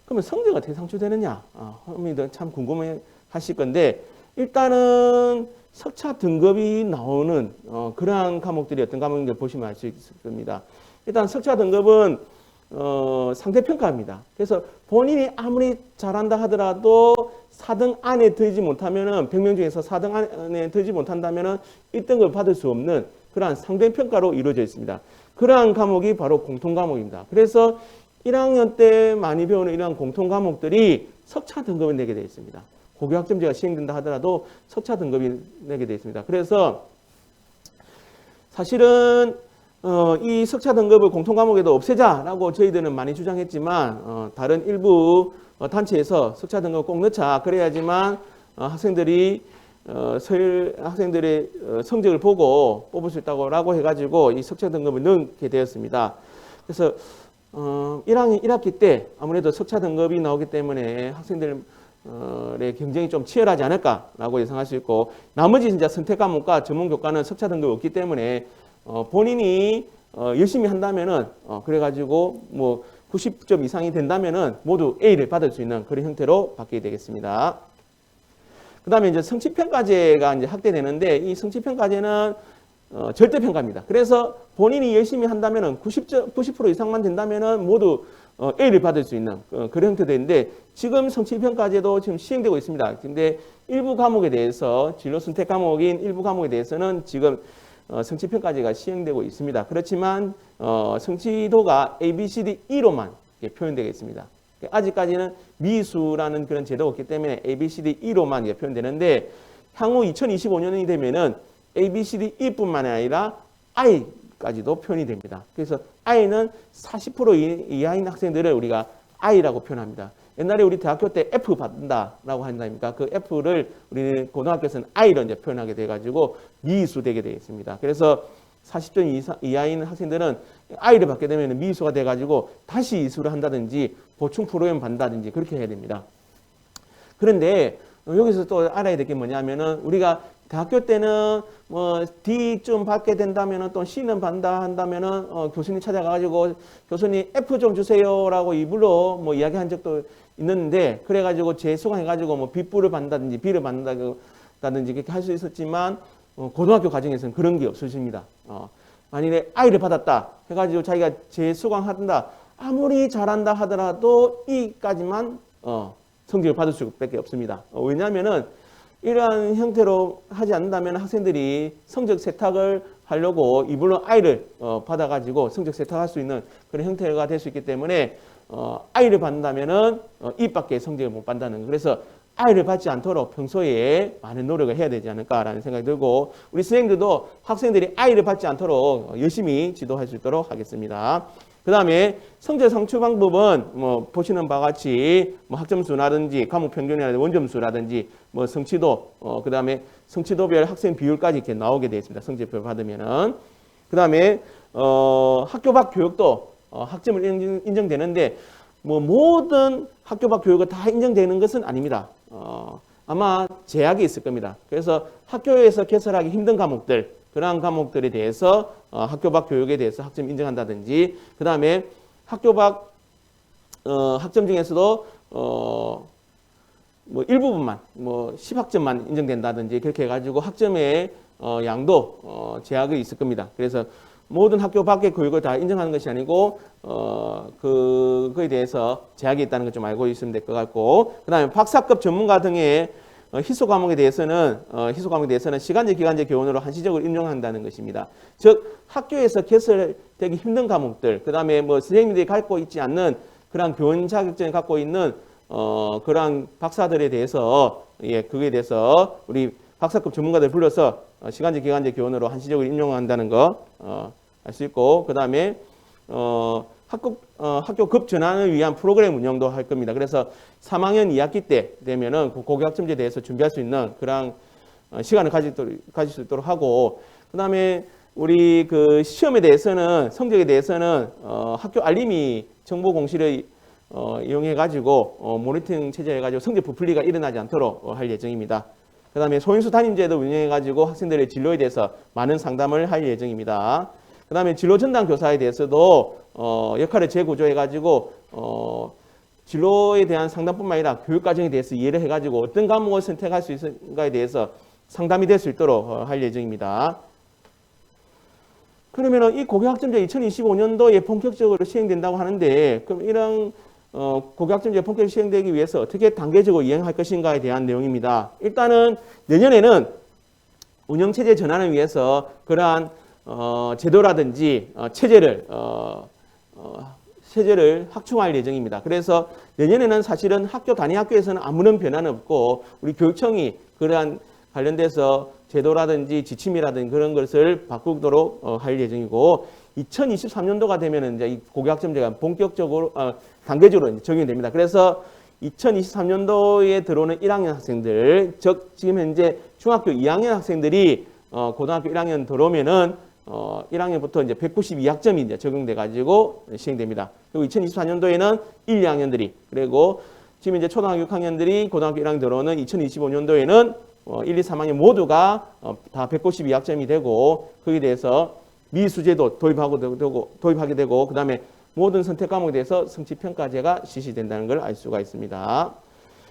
그러면 성적이 어떻게 상추되느냐? 어머니들 참 궁금해 하실 건데, 일단은 석차 등급이 나오는 그러한 과목들이 어떤 과목인지 보시면 알 수 있습니다. 일단 석차 등급은 상대평가입니다. 그래서 본인이 아무리 잘한다 하더라도 4등 안에 들지 못하면은, 100명 중에서 4등 안에 들지 못한다면은 1등급을 받을 수 없는 그러한 상대평가로 이루어져 있습니다. 그러한 과목이 바로 공통 과목입니다. 그래서 1학년 때 많이 배우는 이러한 공통 과목들이 석차 등급을 내게 되어 있습니다. 고교학점제가 시행된다 하더라도 석차 등급이 내게 되어 있습니다. 그래서 사실은 이 석차 등급을 공통 과목에도 없애자라고 저희들은 많이 주장했지만, 다른 일부 단체에서 석차 등급 꼭 넣자, 그래야지만 학생들이 서열 학생들의 성적을 보고 뽑을 수 있다고 해가지고 이 석차 등급을 넣게 되었습니다. 그래서 1학기 때 아무래도 석차 등급이 나오기 때문에 학생들의 경쟁이 좀 치열하지 않을까라고 예상할 수 있고, 나머지 이제 선택 과목과 전문 교과는 석차 등급이 없기 때문에 본인이 열심히 한다면은 그래가지고 뭐 90점 이상이 된다면은 모두 A를 받을 수 있는 그런 형태로 바뀌게 되겠습니다. 그 다음에 이제 성취평가제가 이제 확대되는데, 이 성취평가제는 절대평가입니다. 그래서 본인이 열심히 한다면은 90% 이상만 된다면은 모두 A를 받을 수 있는 그런 형태인데, 지금 성취평가제도 지금 시행되고 있습니다. 근데 일부 과목에 대해서, 진로 선택 과목인 일부 과목에 대해서는 지금 성취평가제가 시행되고 있습니다. 그렇지만 성취도가 A, B, C, D, E로만 표현되겠습니다. 아직까지는 미수라는 그런 제도가 없기 때문에 A, B, C, D, E로만 표현되는데, 향후 2025년이 되면은 A, B, C, D, E뿐만 아니라 I까지도 표현이 됩니다. 그래서 I는 40% 이하인 학생들을 우리가 I라고 표현합니다. 옛날에 우리 대학교 때 F 받는다라고 한다니까, 그 F를 우리 고등학교에서는 I로 이제 표현하게 돼가지고 미수 되게 되어 있습니다. 그래서 40점 이하인 학생들은 I를 받게 되면 미수가 돼가지고 다시 이수를 한다든지 보충 프로그램 받는다든지 그렇게 해야 됩니다. 그런데 여기서 또 알아야 될 게 뭐냐면은, 우리가 대학교 때는 뭐 D좀 받게 된다면은 또 C는 받는다 한다면은 교수님 찾아가가지고 교수님 F 좀 주세요라고 입으로 뭐 이야기한 적도 있는데, 그래가지고 재수강해가지고 뭐 B뿔을 받는다든지 B를 받는다든지 그렇게 할 수 있었지만 고등학교 과정에서는 그런 게 없으십니다. 만일에 I를 받았다 해가지고 자기가 재수강한다, 아무리 잘한다 하더라도 E까지만 성적을 받을 수밖에 없습니다. 왜냐하면은 이러한 형태로 하지 않는다면 학생들이 성적 세탁을 하려고 이불로 I를 받아가지고 성적 세탁할 수 있는 그런 형태가 될 수 있기 때문에 I를 받는다면은 E밖에 성적을 못 받는다는 거. 그래서 I를 받지 않도록 평소에 많은 노력을 해야 되지 않을까라는 생각이 들고, 우리 선생님들도 학생들이 I를 받지 않도록 열심히 지도할 수 있도록 하겠습니다. 그 다음에 성적 상추 방법은 뭐 보시는 바와 같이 뭐 학점수라든지 과목 평균이라든지 원점수라든지 뭐 성취도, 그 다음에 성취도별 학생 비율까지 이렇게 나오게 되어 있습니다. 성적표 받으면은. 그 다음에 학교 밖 교육도 학점을 인정되는데, 뭐 모든 학교 밖 교육이 다 인정되는 것은 아닙니다. 아마 제약이 있을 겁니다. 그래서 학교에서 개설하기 힘든 과목들, 그러한 과목들에 대해서 학교 밖 교육에 대해서 학점 인정한다든지, 그 다음에 학교 밖 학점 중에서도 뭐 일부분만 뭐 10학점만 인정된다든지 그렇게 해가지고 학점의 양도 제약이 있을 겁니다. 그래서 모든 학교 밖의 교육을 다 인정하는 것이 아니고 그거에 대해서 제약이 있다는 걸 좀 알고 있으면 될 것 같고, 그 다음에 박사급 전문가 등의 희소 과목에 대해서는 시간제, 기간제 교원으로 한시적으로 인정한다는 것입니다. 즉 학교에서 개설되기 힘든 과목들, 그 다음에 뭐 선생님들이 갖고 있지 않는 그러한 교원 자격증을 갖고 있는 그러한 박사들에 대해서 그거에 대해서 우리 박사급 전문가들 불러서 시간제, 기간제 교원으로 한시적으로 인정한다는 거 알 수 있고, 그 다음에 학교급 전환을 위한 프로그램 운영도 할 겁니다. 그래서 3학년 2학기 때 되면은 고교학점제에 대해서 준비할 수 있는 그런 시간을 가질 수 있도록 하고, 그 다음에 우리 그 시험에 대해서는, 성적에 대해서는 학교 알림이 정보 공시를 이용해 가지고 모니터링 체제 해가지고 성적 부풀리가 일어나지 않도록 할 예정입니다. 그 다음에 소인수 담임제도 운영해 가지고 학생들의 진로에 대해서 많은 상담을 할 예정입니다. 그 다음에 진로 전담 교사에 대해서도 역할을 재구조해 가지고 진로에 대한 상담뿐만 아니라 교육 과정에 대해서 이해를 해 가지고 어떤 과목을 선택할 수 있을까에 대해서 상담이 될 수 있도록 할 예정입니다. 그러면 이 고교학점제 2025년도에 본격적으로 시행된다고 하는데, 그럼 이런 고교학점제 본격 시행되기 위해서 어떻게 단계적으로 이행할 것인가에 대한 내용입니다. 일단은 내년에는 운영체제 전환을 위해서 그러한 제도라든지 체제를 확충할 예정입니다. 그래서 내년에는 사실은 단위 학교에서는 아무런 변화는 없고, 우리 교육청이 그러한 관련돼서 제도라든지 지침이라든지 그런 것을 바꾸도록 할 예정이고, 2023년도가 되면 이제 이 고교학점제가 본격적으로 단계적으로 적용이 됩니다. 그래서 2023년도에 들어오는 1학년 학생들, 즉 지금 현재 중학교 2학년 학생들이 고등학교 1학년 들어오면은 1학년부터 이제 192학점이 이제 적용돼 가지고 시행됩니다. 그리고 2024년도에는 1, 2학년들이, 그리고 지금 이제 초등학교 6학년들이 고등학교 1학년 들어오는 2025년도에는 1, 2, 3학년 모두가 다 192학점이 되고, 거기에 대해서 미수제도 도입하게 되고, 그 다음에 모든 선택 과목에 대해서 성취평가제가 실시된다는 걸 알 수가 있습니다.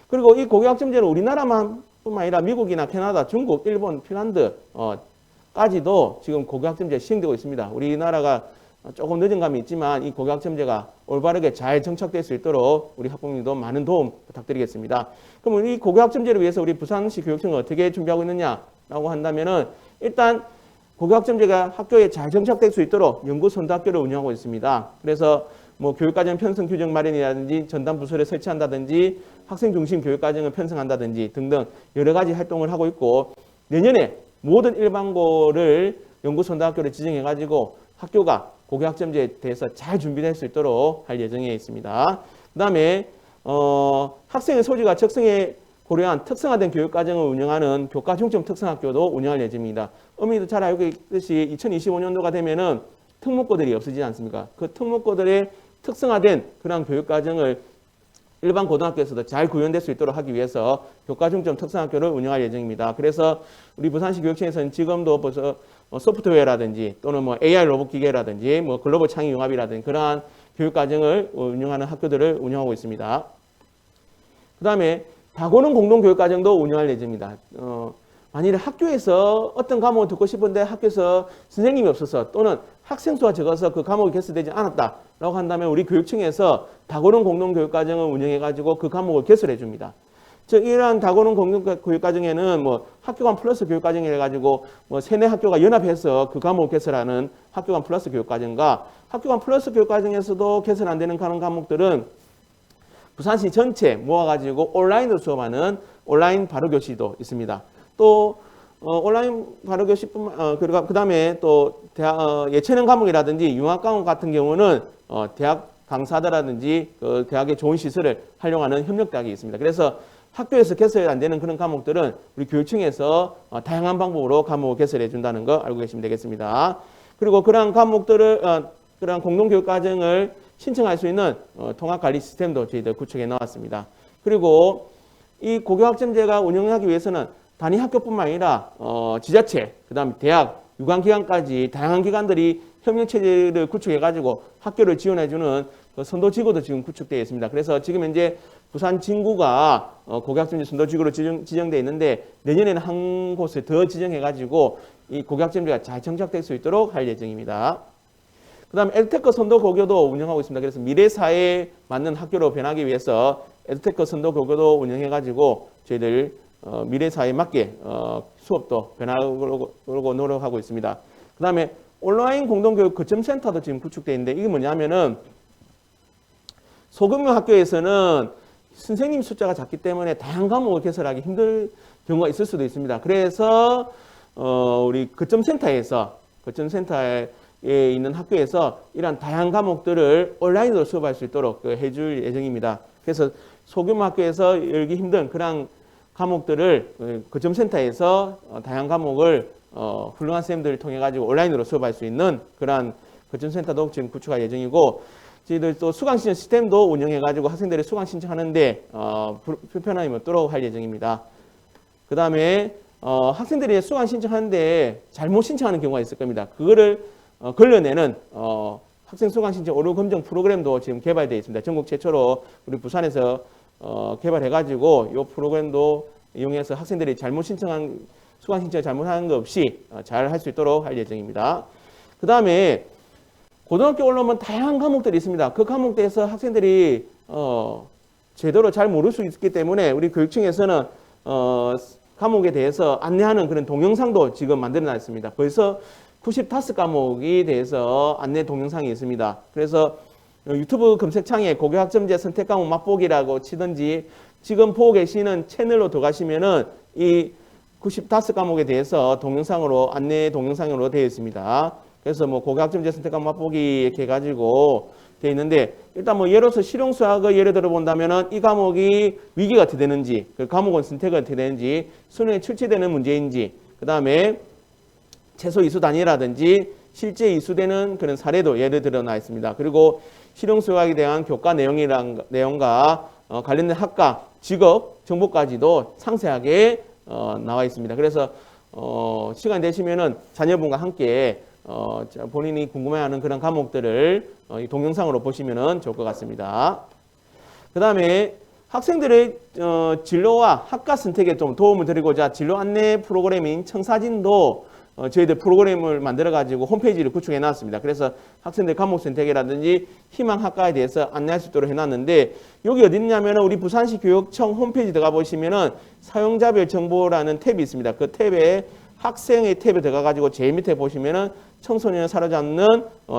그리고 이 고교학점제는 우리나라만 뿐만 아니라 미국이나 캐나다, 중국, 일본, 핀란드 까지도 지금 고교학점제 시행되고 있습니다. 우리나라가 조금 늦은 감이 있지만 이 고교학점제가 올바르게 잘 정착될 수 있도록 우리 학부모님도 많은 도움 부탁드리겠습니다. 그럼 이 고교학점제를 위해서 우리 부산시 교육청은 어떻게 준비하고 있느냐라고 한다면은, 일단 고교학점제가 학교에 잘 정착될 수 있도록 연구선도학교를 운영하고 있습니다. 그래서 뭐 교육과정 편성 규정 마련이라든지 전담 부서를 설치한다든지 학생 중심 교육과정을 편성한다든지 등등 여러 가지 활동을 하고 있고, 내년에 모든 일반고를 연구선도학교를 지정해 가지고 학교가 고교학점제에 대해서 잘 준비될 수 있도록 할 예정에 있습니다. 그 다음에 학생의 소질과 적성에 고려한 특성화된 교육과정을 운영하는 교과중점 특성학교도 운영할 예정입니다. 어머니도 잘 알고 있듯이 2025년도가 되면은 특목고들이 없어지지 않습니까? 그 특목고들의 특성화된 그런 교육과정을 일반 고등학교에서도 잘 구현될 수 있도록 하기 위해서 교과중점 특성학교를 운영할 예정입니다. 그래서 우리 부산시 교육청에서는 지금도 벌써 소프트웨어라든지 또는 뭐 AI 로봇 기계라든지 뭐 글로벌 창의 융합이라든지 그러한 교육과정을 운영하는 학교들을 운영하고 있습니다. 그 다음에 다고는 공동교육과정도 운영할 예정입니다. 만일 학교에서 어떤 과목을 듣고 싶은데 학교에서 선생님이 없어서 또는 학생 수가 적어서 그 과목이 개설되지 않았다라고 한다면 우리 교육청에서 다고는 공동교육과정을 운영해가지고 그 과목을 개설해 줍니다. 즉 이러한 다고는 공동교육과정에는 뭐 학교간 플러스 교육과정을 해가지고 뭐 세네 학교가 연합해서 그 과목을 개설하는 학교간 플러스 교육과정과 학교간 플러스 교육과정에서도 개설 안 되는 그런 과목들은 부산시 전체 모아가지고 온라인으로 수업하는 온라인 바로교실도 있습니다. 또 온라인 바로교실뿐만 그 다음에 또 대학 예체능 과목이라든지 융합 과목 같은 경우는 대학 강사들라든지 그 대학의 좋은 시설을 활용하는 협력대학이 있습니다. 그래서 학교에서 개설 안 되는 그런 과목들은 우리 교육청에서 다양한 방법으로 과목을 개설해 준다는 거 알고 계시면 되겠습니다. 그리고 그러한 과목들을 그러한 공동교육과정을 신청할 수 있는 통합관리 시스템도 저희들 구축해 나왔습니다. 그리고 이 고교학점제가 운영하기 위해서는 단위 학교뿐만 아니라 지자체, 그다음에 대학, 유관기관까지 다양한 기관들이 협력체제를 구축해가지고 학교를 지원해주는 그 선도지구도 지금 구축되어 있습니다. 그래서 지금 현재 부산 진구가 고교학점제 선도지구로 지정되어 있는데 내년에는 한 곳을 더 지정해가지고 이 고교학점제가 잘 정착될 수 있도록 할 예정입니다. 그 다음에 에듀테크 선도 고교도 운영하고 있습니다. 그래서 미래 사회에 맞는 학교로 변하기 위해서 에듀테크 선도 고교도 운영해가지고 저희들 미래 사회에 맞게 수업도 변화하려고 노력하고 있습니다. 그 다음에 온라인 공동교육 거점센터도 지금 구축되어 있는데 이게 뭐냐면은 소규모 학교에서는 선생님 숫자가 작기 때문에 다양한 과목을 개설하기 힘들 경우가 있을 수도 있습니다. 그래서 우리 거점센터에 있는 학교에서 이러한 다양한 과목들을 온라인으로 수업할 수 있도록 해줄 예정입니다. 그래서 소규모 학교에서 열기 힘든 그런 과목들을 거점센터에서 다양한 과목을 훌륭한 선생님들을 통해 가지고 온라인으로 수업할 수 있는 그러한 거점센터도 지금 구축할 예정이고, 저희들 또 수강 신청 시스템도 운영해 가지고 학생들이 수강 신청하는데 불편함이 없도록 할 예정입니다. 그 다음에 학생들이 수강 신청하는데 잘못 신청하는 경우가 있을 겁니다. 그거를 걸러내는 학생 수강 신청 오류 검정 프로그램도 지금 개발되어 있습니다. 전국 최초로 우리 부산에서 개발해가지고 이 프로그램도 이용해서 학생들이 잘못 신청한 수강 신청 잘못하는 것 없이 잘 할 수 있도록 할 예정입니다. 그 다음에 고등학교 올라오면 다양한 과목들이 있습니다. 그 과목대에서 학생들이 제대로 잘 모를 수 있기 때문에 우리 교육청에서는 과목에 대해서 안내하는 그런 동영상도 지금 만들어 놨습니다. 벌써 95과목에 대해서 안내 동영상이 있습니다. 그래서 유튜브 검색창에 고교학점제 선택과목 맛보기라고 치든지 지금 보고 계시는 채널로 들어가시면은 이 95과목에 대해서 동영상으로 안내 동영상으로 되어 있습니다. 그래서 뭐 고교학점제 선택과목 맛보기 이렇게 해가지고 돼 있는데 일단 뭐 예로서 실용 수학을 예를 들어 본다면은 이 과목이 위기가 어떻게 되는지, 그 과목은 선택이 어떻게 되는지, 수능에 출제되는 문제인지, 그 다음에 최소 이수 단위라든지 실제 이수되는 그런 사례도 예를 들어 나 있습니다. 그리고 실용 수학에 대한 교과 내용과 관련된 학과, 직업 정보까지도 상세하게 나와 있습니다. 그래서 시간 되시면은 자녀분과 함께 본인이 궁금해하는 그런 과목들을 이 동영상으로 보시면 좋을 것 같습니다. 그 다음에 학생들의 진로와 학과 선택에 좀 도움을 드리고자 진로 안내 프로그램인 청사진도 저희들 프로그램을 만들어 가지고 홈페이지를 구축해 놨습니다. 그래서 학생들 과목 선택이라든지 희망 학과에 대해서 안내할 수 있도록 해놨는데 여기 어디 있냐면 우리 부산시 교육청 홈페이지 들어가 보시면은 사용자별 정보라는 탭이 있습니다. 그 탭에 학생의 탭에 들어가 가지고 제일 밑에 보시면은 청소년을 사로잡는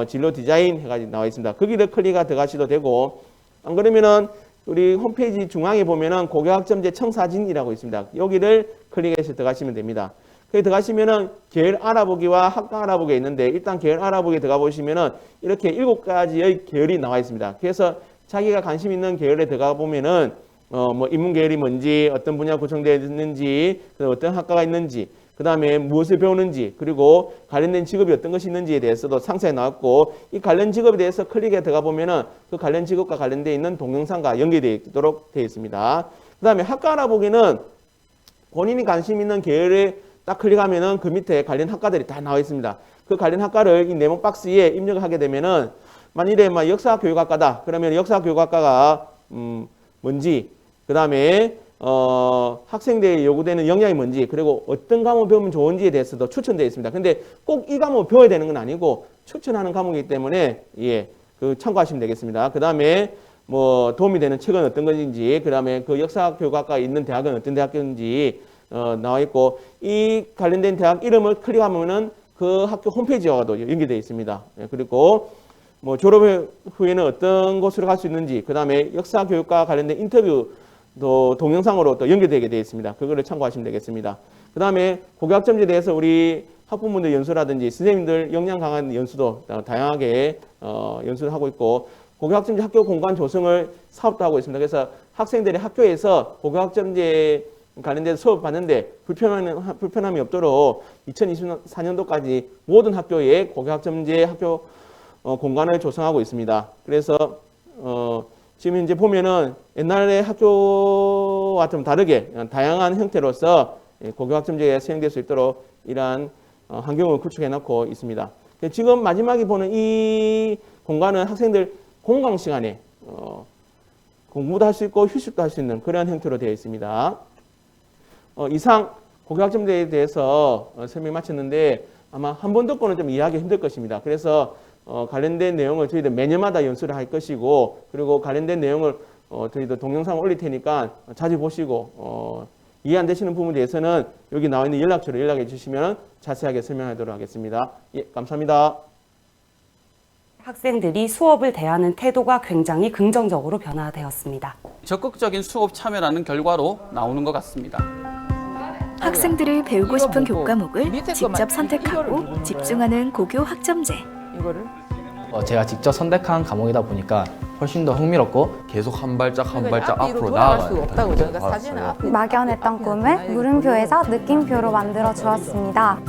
진로 디자인 해가지고 나와 있습니다. 거기를 클릭해 들어가셔도 되고 안 그러면은 우리 홈페이지 중앙에 보면은 고교학점제 청사진이라고 있습니다. 여기를 클릭해서 들어가시면 됩니다. 거기 들어가시면은 계열 알아보기와 학과 알아보기가 있는데 일단 계열 알아보기에 들어가 보시면은 이렇게 7가지의 계열이 나와 있습니다. 그래서 자기가 관심 있는 계열에 들어가 보면은 뭐 인문 계열이 뭔지, 어떤 분야 구성되어 있는지, 어떤 학과가 있는지, 그 다음에 무엇을 배우는지, 그리고 관련된 직업이 어떤 것이 있는지에 대해서도 상세히 나왔고 이 관련 직업에 대해서 클릭해 들어가 보면은 그 관련 직업과 관련되어 있는 동영상과 연결되어 있도록 되어 있습니다. 그 다음에 학과 알아보기는 본인이 관심 있는 계열에 딱 클릭하면은 그 밑에 관련 학과들이 다 나와 있습니다. 그 관련 학과를 이 네모 박스에 입력을 하게 되면은 만일에 역사교육학과다 그러면 역사교육학과가 뭔지, 그 다음에 학생들이 요구되는 역량이 뭔지, 그리고 어떤 과목을 배우면 좋은지에 대해서도 추천되어 있습니다. 근데 꼭 이 과목을 배워야 되는 건 아니고 추천하는 과목이기 때문에 그 참고하시면 되겠습니다. 그 다음에 뭐 도움이 되는 책은 어떤 것인지, 그 다음에 그 역사교육학과에 있는 대학은 어떤 대학인지 나와 있고 이 관련된 대학 이름을 클릭하면은 그 학교 홈페이지와도 연결되어 있습니다. 그리고 뭐 졸업 후에는 어떤 곳으로 갈 수 있는지, 그 다음에 역사교육과 관련된 인터뷰도 동영상으로 또 연결되게 되어 있습니다. 그거를 참고하시면 되겠습니다. 그 다음에 고교학점제에 대해서 우리 학부모들 연수라든지 선생님들 역량 강한 연수도 다양하게 연수를 하고 있고 고교학점제 학교 공간 조성을 사업도 하고 있습니다. 그래서 학생들이 학교에서 고교학점제 관련된 수업 받는데 불편함이 없도록 2024년도까지 모든 학교에 고교학점제 학교 공간을 조성하고 있습니다. 그래서 지금 현재 보면은 옛날의 학교와 좀 다르게 다양한 형태로서 고교학점제에 수행될 수 있도록 이러한 환경을 구축해 놓고 있습니다. 지금 마지막에 보는 이 공간은 학생들 공강 시간에 공부도 할 수 있고 휴식도 할 수 있는 그런 형태로 되어 있습니다. 이상 고교학점제에 대해서 설명 마쳤는데 아마 한 번 듣고는 좀 이해하기 힘들 것입니다. 그래서 관련된 내용을 저희들 매년마다 연수를 할 것이고 그리고 관련된 내용을 저희들 동영상을 올릴 테니까 자주 보시고 이해 안 되시는 부분에 대해서는 여기 나와 있는 연락처로 연락해 주시면 자세하게 설명하도록 하겠습니다. 예, 감사합니다. 학생들이 수업을 대하는 태도가 굉장히 긍정적으로 변화되었습니다. 적극적인 수업 참여라는 결과로 나오는 것 같습니다. 학생들이 배우고 싶은 교과목을 직접 선택하고 집중하는 고교 학점제. 제가 직접 선택한 과목이다 보니까 훨씬 더 흥미롭고 계속 한 발짝 앞으로 나아가요. 막연했던 꿈을 물음표에서 느낌표로 만들어 주었습니다.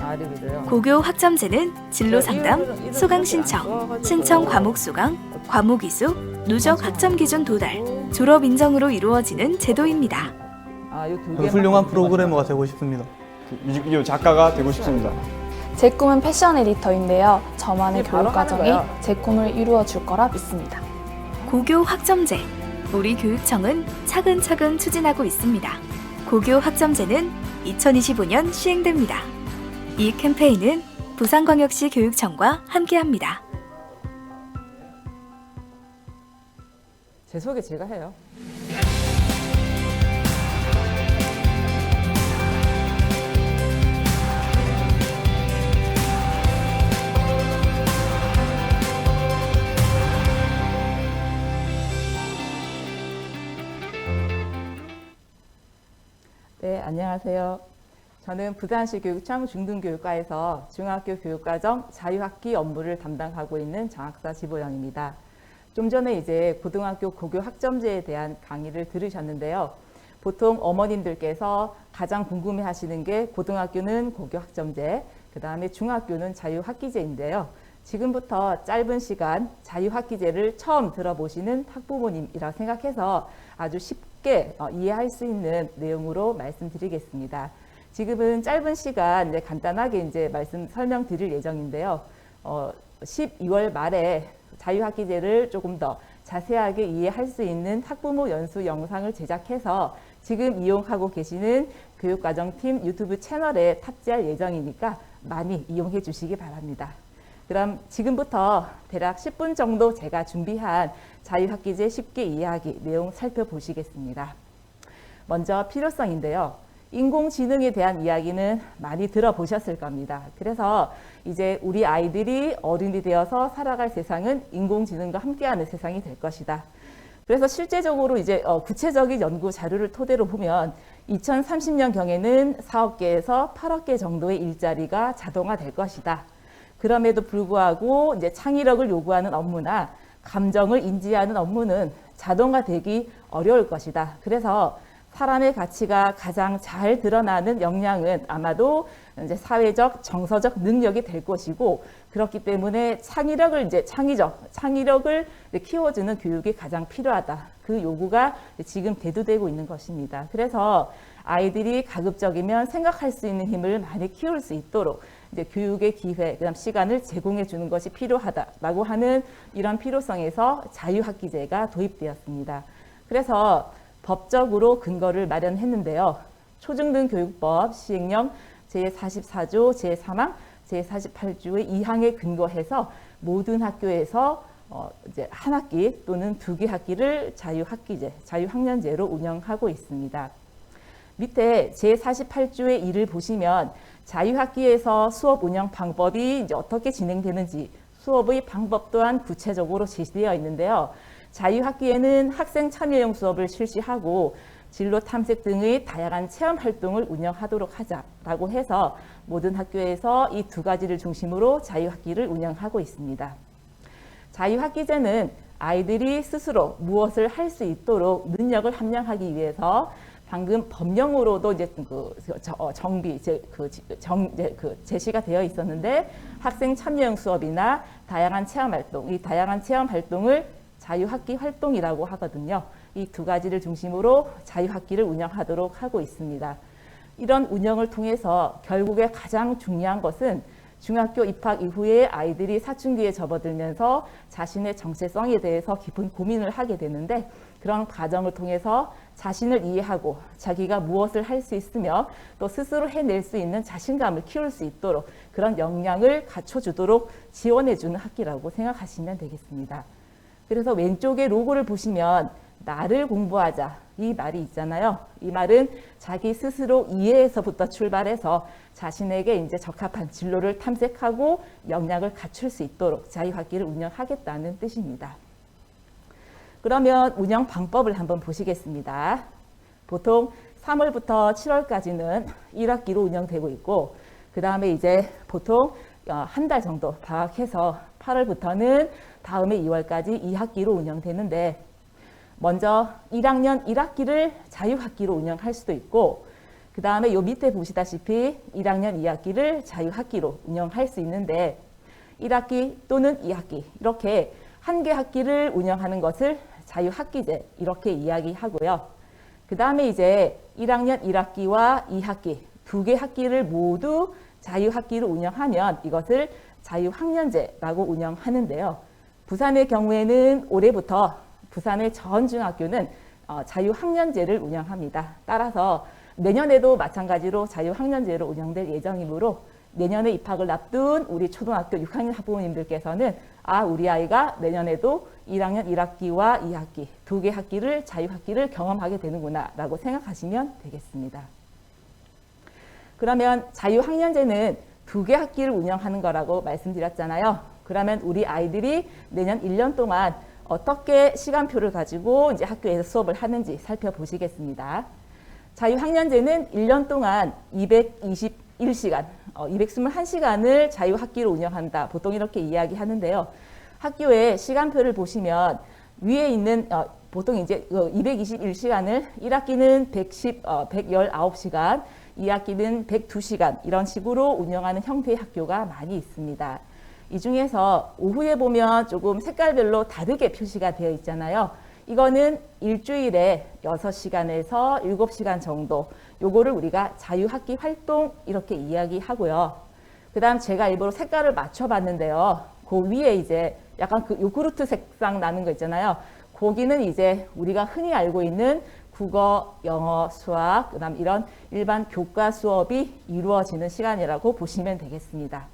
고교 학점제는 진로 상담, 수강 신청, 신청 과목 수강, 과목 이수, 누적 학점 기준 도달, 졸업 인정으로 이루어지는 제도입니다. 훌륭한 프로그래머가 되고 싶습니다. 뮤직비디오 작가가 되고 싶습니다. 제 꿈은 패션 에디터인데요. 저만의 교육 과정이 제 꿈을 이루어 줄 거라 믿습니다. 고교 학점제, 우리 교육청은 차근차근 추진하고 있습니다. 고교 학점제는 2025년 시행됩니다. 이 캠페인은 부산광역시 교육청과 함께합니다. 제 소개 제가 해요. 네, 안녕하세요. 저는 부산시 교육청 중등교육과에서 중학교 교육과정 자유학기 업무를 담당하고 있는 장학사 지보영입니다. 좀 전에 이제 고등학교 고교 학점제에 대한 강의를 들으셨는데요. 보통 어머님들께서 가장 궁금해 하시는 게 고등학교는 고교 학점제, 그 다음에 중학교는 자유학기제인데요. 지금부터 짧은 시간 자유학기제를 처음 들어보시는 학부모님이라 생각해서 아주 쉽게 이해할 수 있는 내용으로 말씀드리겠습니다. 지금은 짧은 시간 이제 간단하게 이제 설명드릴 예정인데요. 12월 말에 자유학기제를 조금 더 자세하게 이해할 수 있는 학부모 연수 영상을 제작해서 지금 이용하고 계시는 교육과정팀 유튜브 채널에 탑재할 예정이니까 많이 이용해 주시기 바랍니다. 그럼 지금부터 대략 10분 정도 제가 준비한 자유학기제 쉽게 이해하기 내용 살펴보시겠습니다. 먼저 필요성인데요. 인공지능에 대한 이야기는 많이 들어보셨을 겁니다. 그래서 이제 우리 아이들이 어른이 되어서 살아갈 세상은 인공지능과 함께하는 세상이 될 것이다. 그래서 실제적으로 이제 구체적인 연구 자료를 토대로 보면 2030년경에는 4억 개에서 8억 개 정도의 일자리가 자동화될 것이다. 그럼에도 불구하고 이제 창의력을 요구하는 업무나 감정을 인지하는 업무는 자동화되기 어려울 것이다. 그래서 사람의 가치가 가장 잘 드러나는 역량은 아마도 이제 사회적, 정서적 능력이 될 것이고, 그렇기 때문에 창의력을 키워주는 교육이 가장 필요하다. 그 요구가 지금 대두되고 있는 것입니다. 그래서 아이들이 가급적이면 생각할 수 있는 힘을 많이 키울 수 있도록 이제 교육의 기회, 그다음 시간을 제공해 주는 것이 필요하다라고 하는 이런 필요성에서 자유학기제가 도입되었습니다. 그래서 법적으로 근거를 마련했는데요. 초중등교육법 시행령 제44조 제3항 제48조의 2항에 근거해서 모든 학교에서 이제 한 학기 또는 2개 학기를 자유학기제, 자유학년제로 운영하고 있습니다. 밑에 제48조의 1을 보시면 자유학기에서 수업 운영 방법이 이제 어떻게 진행되는지 수업의 방법 또한 구체적으로 제시되어 있는데요. 자유학기에는 학생 참여형 수업을 실시하고 진로 탐색 등의 다양한 체험 활동을 운영하도록 하자라고 해서 모든 학교에서 이 두 가지를 중심으로 자유학기를 운영하고 있습니다. 자유학기제는 아이들이 스스로 무엇을 할 수 있도록 능력을 함양하기 위해서 방금 법령으로도 이제 제시가 되어 있었는데, 학생 참여형 수업이나 다양한 체험 활동, 이 다양한 체험 활동을 자유학기 활동이라고 하거든요. 이 두 가지를 중심으로 자유학기를 운영하도록 하고 있습니다. 이런 운영을 통해서 결국에 가장 중요한 것은 중학교 입학 이후에 아이들이 사춘기에 접어들면서 자신의 정체성에 대해서 깊은 고민을 하게 되는데, 그런 과정을 통해서 자신을 이해하고 자기가 무엇을 할 수 있으며 또 스스로 해낼 수 있는 자신감을 키울 수 있도록 그런 역량을 갖춰주도록 지원해주는 학기라고 생각하시면 되겠습니다. 그래서 왼쪽의 로고를 보시면 나를 공부하자 이 말이 있잖아요. 이 말은 자기 스스로 이해에서부터 출발해서 자신에게 이제 적합한 진로를 탐색하고 역량을 갖출 수 있도록 자유학기를 운영하겠다는 뜻입니다. 그러면 운영 방법을 한번 보시겠습니다. 보통 3월부터 7월까지는 1학기로 운영되고 있고, 그 다음에 이제 보통 한 달 정도 방학해서 8월부터는 다음에 2월까지 2학기로 운영되는데, 먼저 1학년 1학기를 자유학기로 운영할 수도 있고, 그 다음에 요 밑에 보시다시피 1학년 2학기를 자유학기로 운영할 수 있는데, 1학기 또는 2학기 이렇게 한 개 학기를 운영하는 것을 자유학기제 이렇게 이야기하고요. 그 다음에 이제 1학년 1학기와 2학기 두 개 학기를 모두 자유학기로 운영하면 이것을 자유학년제라고 운영하는데요. 부산의 경우에는 올해부터 부산의 전 중학교는 자유학년제를 운영합니다. 따라서 내년에도 마찬가지로 자유학년제로 운영될 예정이므로 내년에 입학을 앞둔 우리 초등학교 6학년 학부모님들께서는 우리 아이가 내년에도 1학년 1학기와 2학기 두 개 학기를 자유학기를 경험하게 되는구나 라고 생각하시면 되겠습니다. 그러면 자유학년제는 두 개 학기를 운영하는 거라고 말씀드렸잖아요. 그러면 우리 아이들이 내년 1년 동안 어떻게 시간표를 가지고 이제 학교에서 수업을 하는지 살펴보시겠습니다. 자유학년제는 1년 동안 221시간, 221시간을 자유학기로 운영한다. 보통 이렇게 이야기하는데요. 학교의 시간표를 보시면 위에 있는 보통 이제 221시간을 1학기는 119시간, 2학기는 102시간 이런 식으로 운영하는 형태의 학교가 많이 있습니다. 이 중에서 오후에 보면 조금 색깔별로 다르게 표시가 되어 있잖아요. 이거는 일주일에 6시간에서 7시간 정도, 요거를 우리가 자유학기 활동 이렇게 이야기하고요. 그 다음 제가 일부러 색깔을 맞춰봤는데요. 그 위에 이제 약간 그 요구르트 색상 나는 거 있잖아요. 거기는 이제 우리가 흔히 알고 있는 국어, 영어, 수학, 그다음 이런 일반 교과 수업이 이루어지는 시간이라고 보시면 되겠습니다.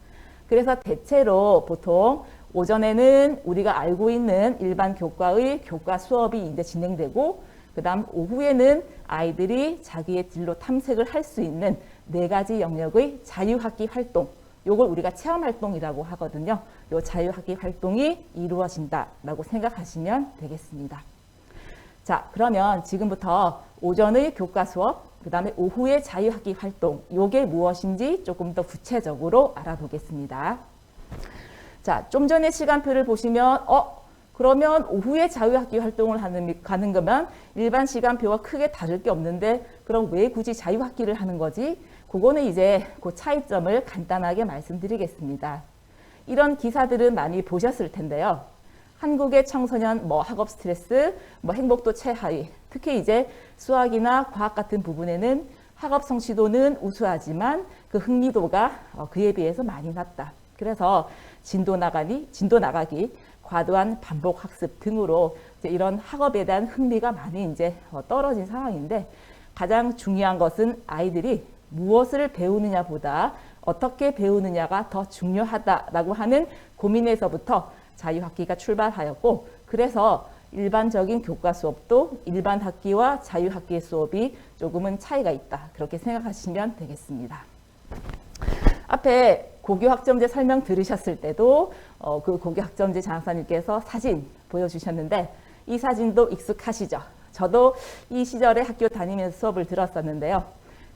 그래서 대체로 보통 오전에는 우리가 알고 있는 일반 교과의 교과 수업이 이제 진행되고, 그다음 오후에는 아이들이 자기의 진로 탐색을 할 수 있는 4가지 영역의 자유학기 활동, 요걸 우리가 체험활동이라고 하거든요. 요 자유학기 활동이 이루어진다라고 생각하시면 되겠습니다. 자, 그러면 지금부터 오전의 교과 수업, 그 다음에 오후의 자유학기 활동, 요게 무엇인지 조금 더 구체적으로 알아보겠습니다. 자, 좀 전에 시간표를 보시면 그러면 오후에 자유학기 활동을 가는 거면 일반 시간표와 크게 다를 게 없는데 그럼 왜 굳이 자유학기를 하는 거지? 그거는 이제 그 차이점을 간단하게 말씀드리겠습니다. 이런 기사들은 많이 보셨을 텐데요. 한국의 청소년 학업 스트레스, 행복도 최하위, 특히 이제 수학이나 과학 같은 부분에는 학업 성취도는 우수하지만 그 흥미도가 그에 비해서 많이 낮다. 그래서 진도 나가기, 과도한 반복 학습 등으로 이제 이런 학업에 대한 흥미가 많이 이제 떨어진 상황인데, 가장 중요한 것은 아이들이 무엇을 배우느냐보다 어떻게 배우느냐가 더 중요하다라고 하는 고민에서부터 자유학기가 출발하였고, 그래서 일반적인 교과 수업도 일반 학기와 자유학기의 수업이 조금은 차이가 있다, 그렇게 생각하시면 되겠습니다. 앞에 고교학점제 설명 들으셨을 때도 그 고교학점제 장학사님께서 사진 보여주셨는데 이 사진도 익숙하시죠? 저도 이 시절에 학교 다니면서 수업을 들었었는데요.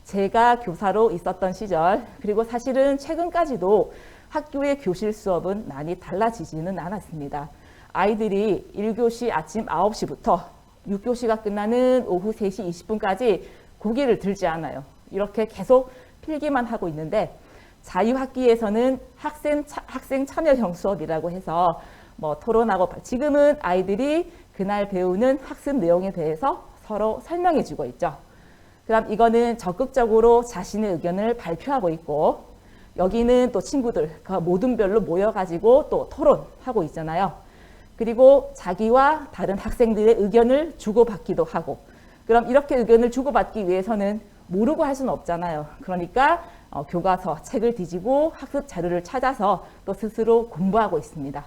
제가 교사로 있었던 시절, 그리고 사실은 최근까지도 학교의 교실 수업은 많이 달라지지는 않았습니다. 아이들이 1교시 아침 9시부터 6교시가 끝나는 오후 3시 20분까지 고개를 들지 않아요. 이렇게 계속 필기만 하고 있는데, 자유학기에서는 학생 참여형 수업이라고 해서 토론하고, 지금은 아이들이 그날 배우는 학습 내용에 대해서 서로 설명해 주고 있죠. 그다음 이거는 적극적으로 자신의 의견을 발표하고 있고, 여기는 또 친구들 모둠별로 모여가지고 또 토론하고 있잖아요. 그리고 자기와 다른 학생들의 의견을 주고받기도 하고, 그럼 이렇게 의견을 주고받기 위해서는 모르고 할 수는 없잖아요. 그러니까 교과서, 책을 뒤지고 학습 자료를 찾아서 또 스스로 공부하고 있습니다.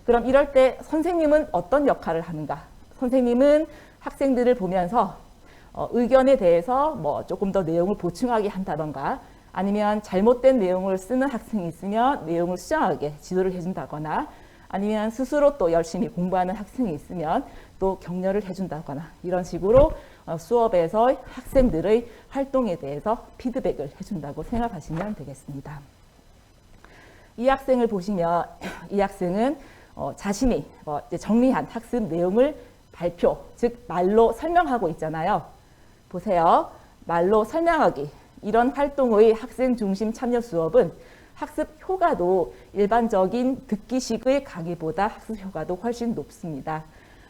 그럼 이럴 때 선생님은 어떤 역할을 하는가? 선생님은 학생들을 보면서 의견에 대해서 조금 더 내용을 보충하게 한다던가, 아니면 잘못된 내용을 쓰는 학생이 있으면 내용을 수정하게 지도를 해준다거나, 아니면 스스로 또 열심히 공부하는 학생이 있으면 또 격려를 해준다거나, 이런 식으로 수업에서 학생들의 활동에 대해서 피드백을 해준다고 생각하시면 되겠습니다. 이 학생을 보시면 이 학생은 자신이 정리한 학습 내용을 발표, 즉 말로 설명하고 있잖아요. 보세요. 말로 설명하기, 이런 활동의 학생 중심 참여 수업은 학습 효과도 일반적인 듣기식의 강의보다 학습 효과도 훨씬 높습니다.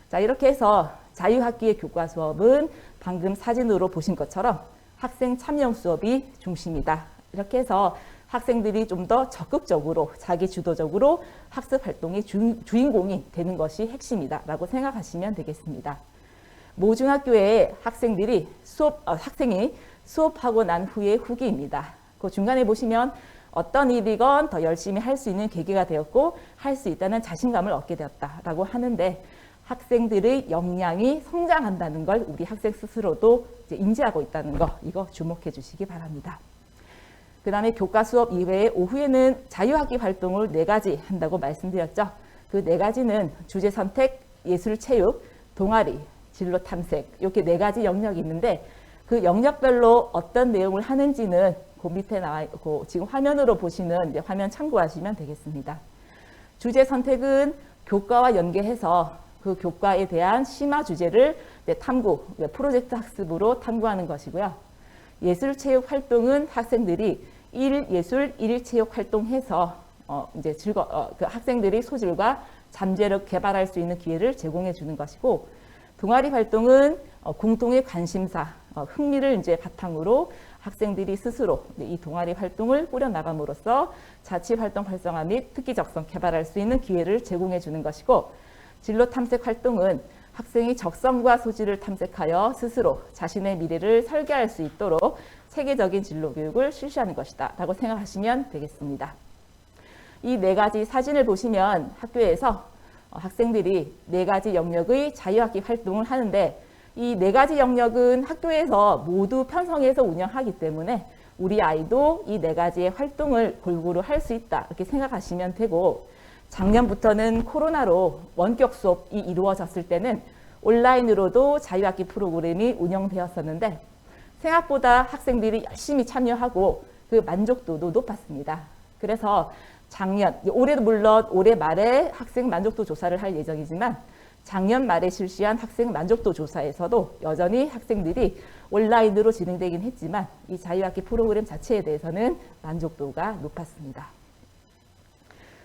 자, 이렇게 해서 자유학기의 교과 수업은 방금 사진으로 보신 것처럼 학생 참여형 수업이 중심이다. 이렇게 해서 학생들이 좀 더 적극적으로 자기 주도적으로 학습 활동의 주인공이 되는 것이 핵심이다 라고 생각하시면 되겠습니다. 모중학교의 학생이 수업하고 난 후의 후기입니다. 그 중간에 보시면 어떤 일이건 더 열심히 할 수 있는 계기가 되었고 할 수 있다는 자신감을 얻게 되었다라고 하는데, 학생들의 역량이 성장한다는 걸 우리 학생 스스로도 이제 인지하고 있다는 거, 이거 주목해 주시기 바랍니다. 그 다음에 교과 수업 이외에 오후에는 자유학기 활동을 4가지 한다고 말씀드렸죠. 그 4가지는 주제 선택, 예술 체육, 동아리, 진로 탐색, 이렇게 4가지 영역이 있는데, 그 영역별로 어떤 내용을 하는지는 그 밑에 나와 있고 지금 화면으로 보시는 이제 화면 참고하시면 되겠습니다. 주제 선택은 교과와 연계해서 그 교과에 대한 심화 주제를 탐구, 프로젝트 학습으로 탐구하는 것이고요. 예술체육 활동은 학생들이 1일 예술, 1일 체육 활동해서 이제 그 학생들이 소질과 잠재력 개발할 수 있는 기회를 제공해 주는 것이고, 동아리 활동은 공통의 관심사, 흥미를 이제 바탕으로 학생들이 스스로 이 동아리 활동을 꾸려 나감으로써 자치 활동 활성화 및 특기적성 개발할 수 있는 기회를 제공해 주는 것이고, 진로 탐색 활동은 학생이 적성과 소질을 탐색하여 스스로 자신의 미래를 설계할 수 있도록 체계적인 진로 교육을 실시하는 것이다 라고 생각하시면 되겠습니다. 이 네 가지 사진을 보시면 학교에서 학생들이 네 가지 영역의 자유학기 활동을 하는데, 이 네 가지 영역은 학교에서 모두 편성해서 운영하기 때문에 우리 아이도 이 네 가지의 활동을 골고루 할 수 있다 이렇게 생각하시면 되고, 작년부터는 코로나로 원격 수업이 이루어졌을 때는 온라인으로도 자유학기 프로그램이 운영되었었는데, 생각보다 학생들이 열심히 참여하고 그 만족도도 높았습니다. 그래서 올해도 물론 올해 말에 학생 만족도 조사를 할 예정이지만, 작년 말에 실시한 학생 만족도 조사에서도 여전히 학생들이 온라인으로 진행되긴 했지만 이 자유학기 프로그램 자체에 대해서는 만족도가 높았습니다.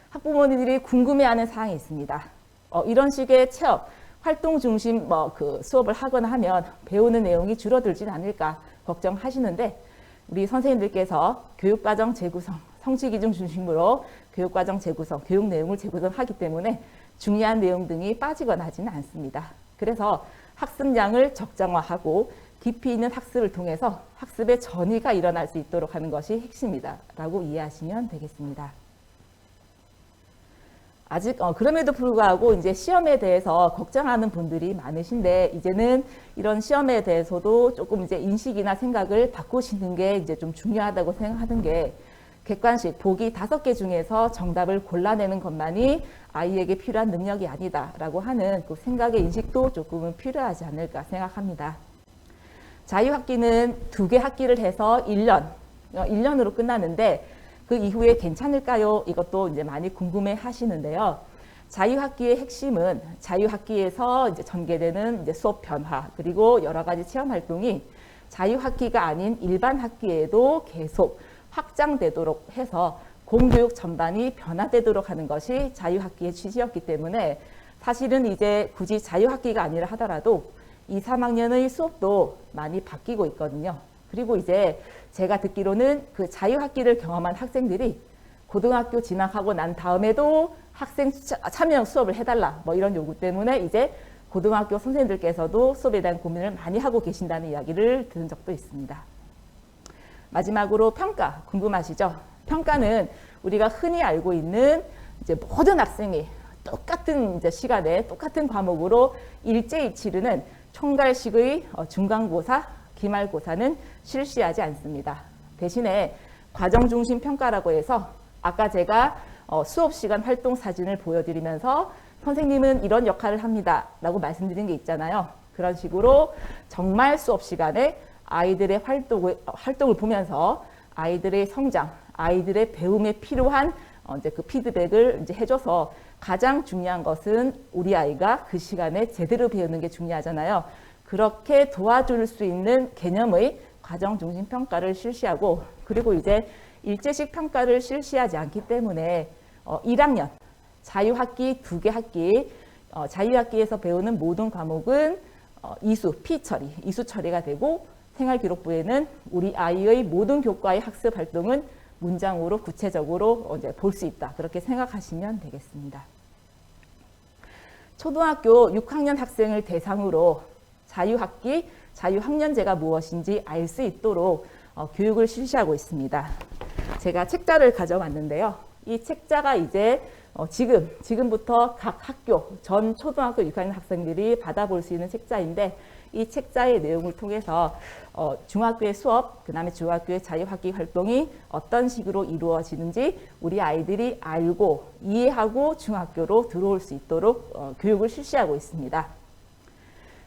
학부모님들이 궁금해하는 사항이 있습니다. 이런 식의 체험, 활동 중심 그 수업을 하거나 하면 배우는 내용이 줄어들진 않을까 걱정하시는데, 우리 선생님들께서 교육과정 재구성, 성취기준 중심으로 교육과정 재구성, 교육 내용을 재구성하기 때문에 중요한 내용 등이 빠지거나 하지는 않습니다. 그래서 학습량을 적정화하고 깊이 있는 학습을 통해서 학습의 전이가 일어날 수 있도록 하는 것이 핵심이다 라고 이해하시면 되겠습니다. 아직 그럼에도 불구하고 이제 시험에 대해서 걱정하는 분들이 많으신데, 이제는 이런 시험에 대해서도 조금 이제 인식이나 생각을 바꾸시는 게 이제 좀 중요하다고 생각하는 게, 객관식 보기 5개 중에서 정답을 골라내는 것만이 아이에게 필요한 능력이 아니다라고 하는 그 생각의 인식도 조금은 필요하지 않을까 생각합니다. 자유학기는 2개 학기를 해서 1년으로 끝나는데, 그 이후에 괜찮을까요? 이것도 이제 많이 궁금해 하시는데요. 자유학기의 핵심은 자유학기에서 이제 전개되는 이제 수업 변화, 그리고 여러 가지 체험 활동이 자유학기가 아닌 일반 학기에도 계속 확장되도록 해서 공교육 전반이 변화되도록 하는 것이 자유학기의 취지였기 때문에, 사실은 이제 굳이 자유학기가 아니라 하더라도 2, 3학년의 수업도 많이 바뀌고 있거든요. 그리고 이제 제가 듣기로는 그 자유학기를 경험한 학생들이 고등학교 진학하고 난 다음에도 학생 참여 수업을 해달라 이런 요구 때문에 이제 고등학교 선생님들께서도 수업에 대한 고민을 많이 하고 계신다는 이야기를 들은 적도 있습니다. 마지막으로 평가 궁금하시죠? 평가는 우리가 흔히 알고 있는 이제 모든 학생이 똑같은 이제 시간에 똑같은 과목으로 일제히 치르는 총괄식의 중간고사, 기말고사는 실시하지 않습니다. 대신에 과정중심 평가라고 해서 아까 제가 수업 시간 활동 사진을 보여드리면서 선생님은 이런 역할을 합니다 라고 말씀드린 게 있잖아요. 그런 식으로 정말 수업 시간에 아이들의 활동을 보면서 아이들의 성장, 아이들의 배움에 필요한 이제 그 피드백을 이제 해줘서, 가장 중요한 것은 우리 아이가 그 시간에 제대로 배우는 게 중요하잖아요. 그렇게 도와줄 수 있는 개념의 과정 중심 평가를 실시하고, 그리고 이제 일제식 평가를 실시하지 않기 때문에 1학년 자유학기 2개 학기, 자유학기에서 배우는 모든 과목은 이수 처리가 되고, 생활기록부에는 우리 아이의 모든 교과의 학습 활동은 문장으로 구체적으로 이제 볼 수 있다. 그렇게 생각하시면 되겠습니다. 초등학교 6학년 학생을 대상으로 자유학기, 자유학년제가 무엇인지 알 수 있도록 교육을 실시하고 있습니다. 제가 책자를 가져왔는데요. 이 책자가 이제 지금부터 각 학교, 전 초등학교 6학년 학생들이 받아볼 수 있는 책자인데, 이 책자의 내용을 통해서 중학교의 수업, 그 다음에 중학교의 자유학기 활동이 어떤 식으로 이루어지는지 우리 아이들이 알고 이해하고 중학교로 들어올 수 있도록 교육을 실시하고 있습니다.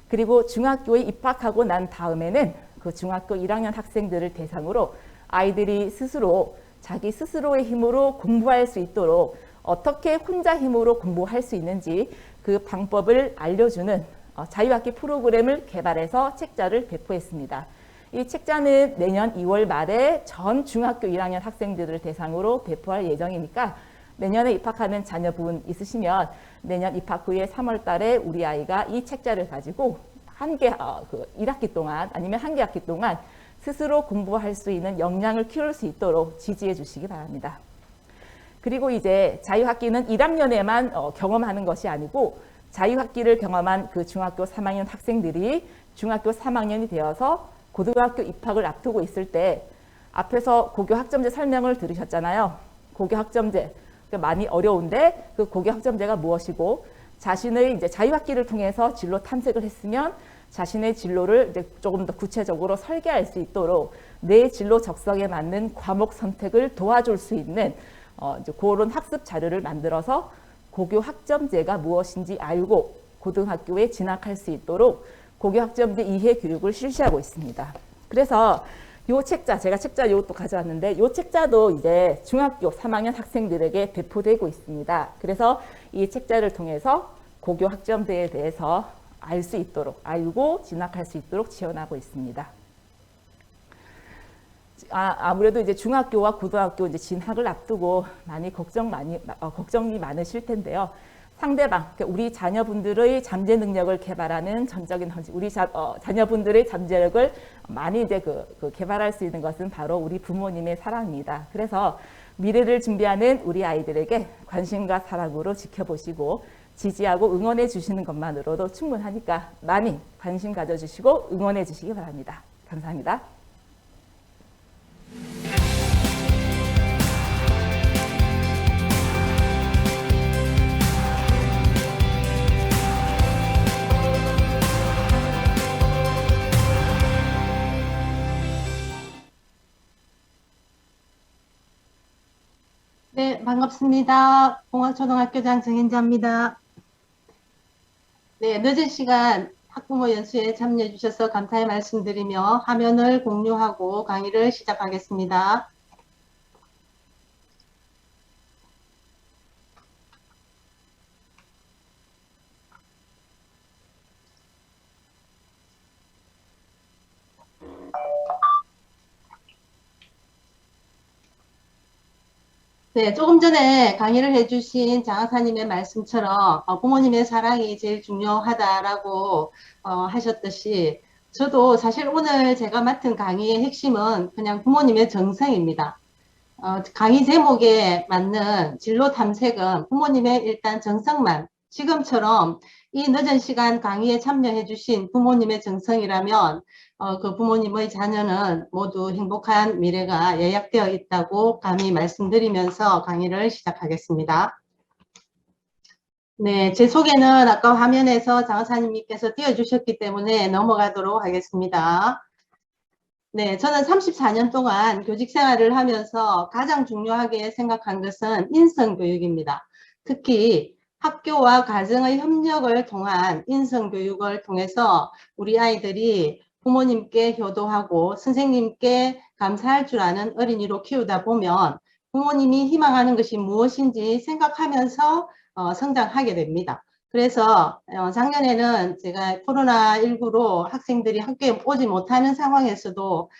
그리고 중학교에 입학하고 난 다음에는 그 중학교 1학년 학생들을 대상으로 아이들이 스스로 자기 스스로의 힘으로 공부할 수 있도록 어떻게 혼자 힘으로 공부할 수 있는지 그 방법을 알려주는 자유학기 프로그램을 개발해서 책자를 배포했습니다. 이 책자는 내년 2월 말에 전 중학교 1학년 학생들을 대상으로 배포할 예정이니까 내년에 입학하는 자녀분 있으시면 내년 입학 후에 3월 달에 우리 아이가 이 책자를 가지고 1학기 동안 아니면 한 개 학기 동안 스스로 공부할 수 있는 역량을 키울 수 있도록 지지해 주시기 바랍니다. 그리고 이제 자유학기는 1학년에만 경험하는 것이 아니고 자유학기를 경험한 그 중학교 3학년 학생들이 중학교 3학년이 되어서 고등학교 입학을 앞두고 있을 때 앞에서 고교 학점제 설명을 들으셨잖아요. 고교 학점제 많이 어려운데 그 고교 학점제가 무엇이고 자신의 이제 자유학기를 통해서 진로 탐색을 했으면 자신의 진로를 이제 조금 더 구체적으로 설계할 수 있도록 내 진로 적성에 맞는 과목 선택을 도와줄 수 있는 이제 그런 학습 자료를 만들어서 고교 학점제가 무엇인지 알고 고등학교에 진학할 수 있도록 고교 학점제 이해 교육을 실시하고 있습니다. 그래서 요 책자, 제가 책자 이것도 가져왔는데 요 책자도 이제 중학교 3학년 학생들에게 배포되고 있습니다. 그래서 이 책자를 통해서 고교 학점제에 대해서 알 수 있도록, 알고 진학할 수 있도록 지원하고 있습니다. 아무래도 이제 중학교와 고등학교 이제 진학을 앞두고 걱정이 많으실 텐데요. 상대방, 우리 자녀분들의 잠재 능력을 개발하는 전적인 우리 자녀분들의 잠재력을 많이 이제 개발할 수 있는 것은 바로 우리 부모님의 사랑입니다. 그래서 미래를 준비하는 우리 아이들에게 관심과 사랑으로 지켜보시고 지지하고 응원해 주시는 것만으로도 충분하니까 많이 관심 가져주시고 응원해 주시기 바랍니다. 감사합니다. 네, 반갑습니다. 봉학초등학교장 정인자입니다. 네, 늦은 시간 학부모 연수에 참여해 주셔서 감사의 말씀드리며 화면을 공유하고 강의를 시작하겠습니다. 네, 조금 전에 강의를 해주신 장학사님의 말씀처럼 부모님의 사랑이 제일 중요하다라고 하셨듯이 저도 사실 오늘 제가 맡은 강의의 핵심은 그냥 부모님의 정성입니다. 강의 제목에 맞는 진로 탐색은 부모님의 일단 정성만, 지금처럼 이 늦은 시간 강의에 참여해 주신 부모님의 정성이라면 그 부모님의 자녀는 모두 행복한 미래가 예약되어 있다고 감히 말씀드리면서 강의를 시작하겠습니다. 네, 제 소개는 아까 화면에서 장하사님께서 띄워주셨기 때문에 넘어가도록 하겠습니다. 네, 저는 34년 동안 교직 생활을 하면서 가장 중요하게 생각한 것은 인성교육입니다. 특히 학교와 가정의 협력을 통한 인성교육을 통해서 우리 아이들이 부모님께 효도하고 선생님께 감사할 줄 아는 어린이로 키우다 보면 부모님이 희망하는 것이 무엇인지 생각하면서 성장하게 됩니다. 그래서 작년에는 제가 코로나19로 학생들이 학교에 오지 못하는 상황에서도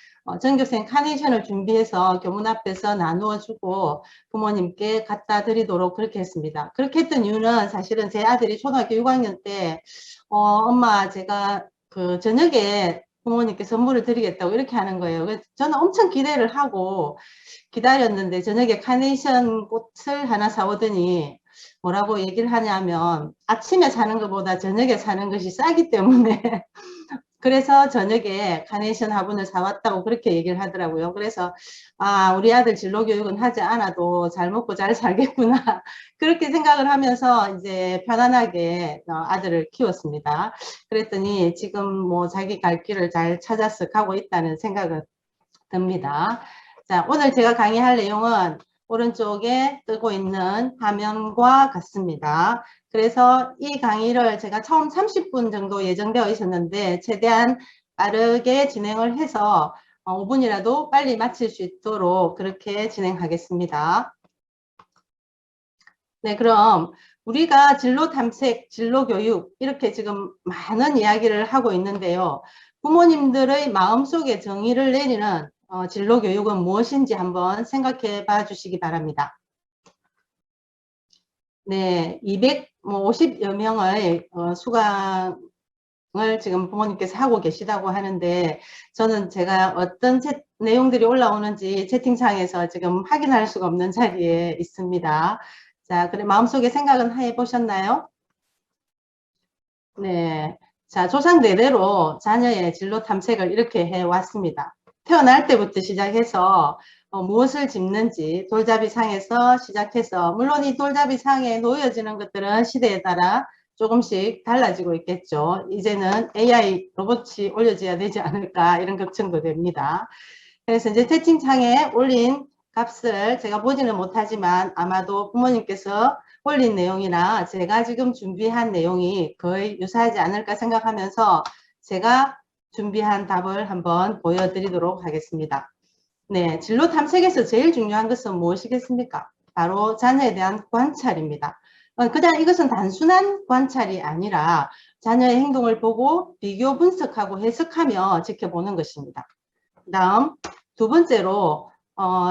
전교생 카네이션을 준비해서 교문 앞에서 나누어 주고 부모님께 갖다 드리도록 그렇게 했습니다. 그렇게 했던 이유는 사실은 제 아들이 초등학교 6학년 때 엄마 제가 그 저녁에 부모님께 선물을 드리겠다고 이렇게 하는 거예요. 그래서 저는 엄청 기대를 하고 기다렸는데 저녁에 카네이션 꽃을 하나 사오더니 뭐라고 얘기를 하냐면 아침에 사는 것보다 저녁에 사는 것이 싸기 때문에 그래서 저녁에 카네이션 화분을 사왔다고 그렇게 얘기를 하더라고요. 그래서 우리 아들 진로교육은 하지 않아도 잘 먹고 잘 살겠구나 그렇게 생각을 하면서 이제 편안하게 아들을 키웠습니다. 그랬더니 지금 뭐 자기 갈 길을 잘 찾아서 가고 있다는 생각은 듭니다. 자, 오늘 제가 강의할 내용은 오른쪽에 뜨고 있는 화면과 같습니다. 그래서 이 강의를 제가 처음 30분 정도 예정되어 있었는데 최대한 빠르게 진행을 해서 5분이라도 빨리 마칠 수 있도록 그렇게 진행하겠습니다. 네, 그럼 우리가 진로 탐색, 진로 교육 이렇게 지금 많은 이야기를 하고 있는데요. 부모님들의 마음속에 정의를 내리는 진로 교육은 무엇인지 한번 생각해 봐 주시기 바랍니다. 네, 250여 명의 수강을 지금 부모님께서 하고 계시다고 하는데 저는 제가 어떤 내용들이 올라오는지 채팅창에서 지금 확인할 수가 없는 자리에 있습니다. 자, 그래 마음속에 생각은 해보셨나요? 네, 자 조상 대대로 자녀의 진로 탐색을 이렇게 해왔습니다. 태어날 때부터 시작해서 무엇을 짚는지 돌잡이상에서 시작해서 물론 이 돌잡이상에 놓여지는 것들은 시대에 따라 조금씩 달라지고 있겠죠. 이제는 AI 로봇이 올려져야 되지 않을까 이런 걱정도 됩니다. 그래서 이제 채팅창에 올린 값을 제가 보지는 못하지만 아마도 부모님께서 올린 내용이나 제가 지금 준비한 내용이 거의 유사하지 않을까 생각하면서 제가 준비한 답을 한번 보여드리도록 하겠습니다. 네, 진로 탐색에서 제일 중요한 것은 무엇이겠습니까? 바로 자녀에 대한 관찰입니다. 그냥 이것은 단순한 관찰이 아니라 자녀의 행동을 보고 비교 분석하고 해석하며 지켜보는 것입니다. 다음 두 번째로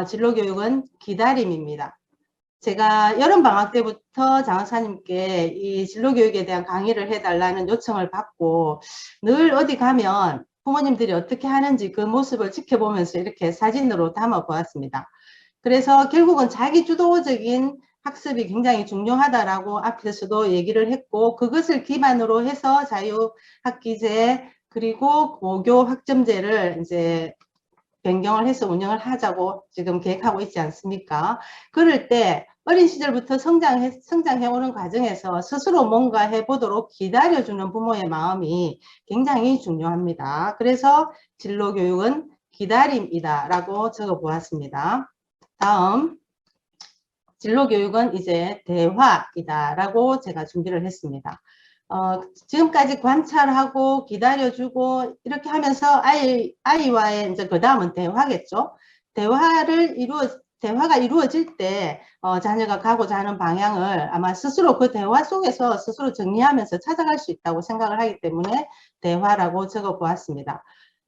진로교육은 기다림입니다. 제가 여름방학 때부터 장학사님께 이 진로교육에 대한 강의를 해달라는 요청을 받고 늘 어디 가면 부모님들이 어떻게 하는지 그 모습을 지켜보면서 이렇게 사진으로 담아 보았습니다. 그래서 결국은 자기 주도적인 학습이 굉장히 중요하다라고 앞에서도 얘기를 했고 그것을 기반으로 해서 자유학기제 그리고 고교 학점제를 이제 변경을 해서 운영을 하자고 지금 계획하고 있지 않습니까? 그럴 때 어린 시절부터 성장해오는 과정에서 스스로 뭔가 해보도록 기다려주는 부모의 마음이 굉장히 중요합니다. 그래서 진로교육은 기다림이다 라고 적어보았습니다. 다음 진로교육은 이제 대화이다 라고 제가 준비를 했습니다. 지금까지 관찰하고 기다려주고 이렇게 하면서 아이와의 이제 그 다음은 대화겠죠. 대화가 이루어질 때 자녀가 가고자 하는 방향을 아마 스스로 그 대화 속에서 스스로 정리하면서 찾아갈 수 있다고 생각을 하기 때문에 대화라고 적어 보았습니다.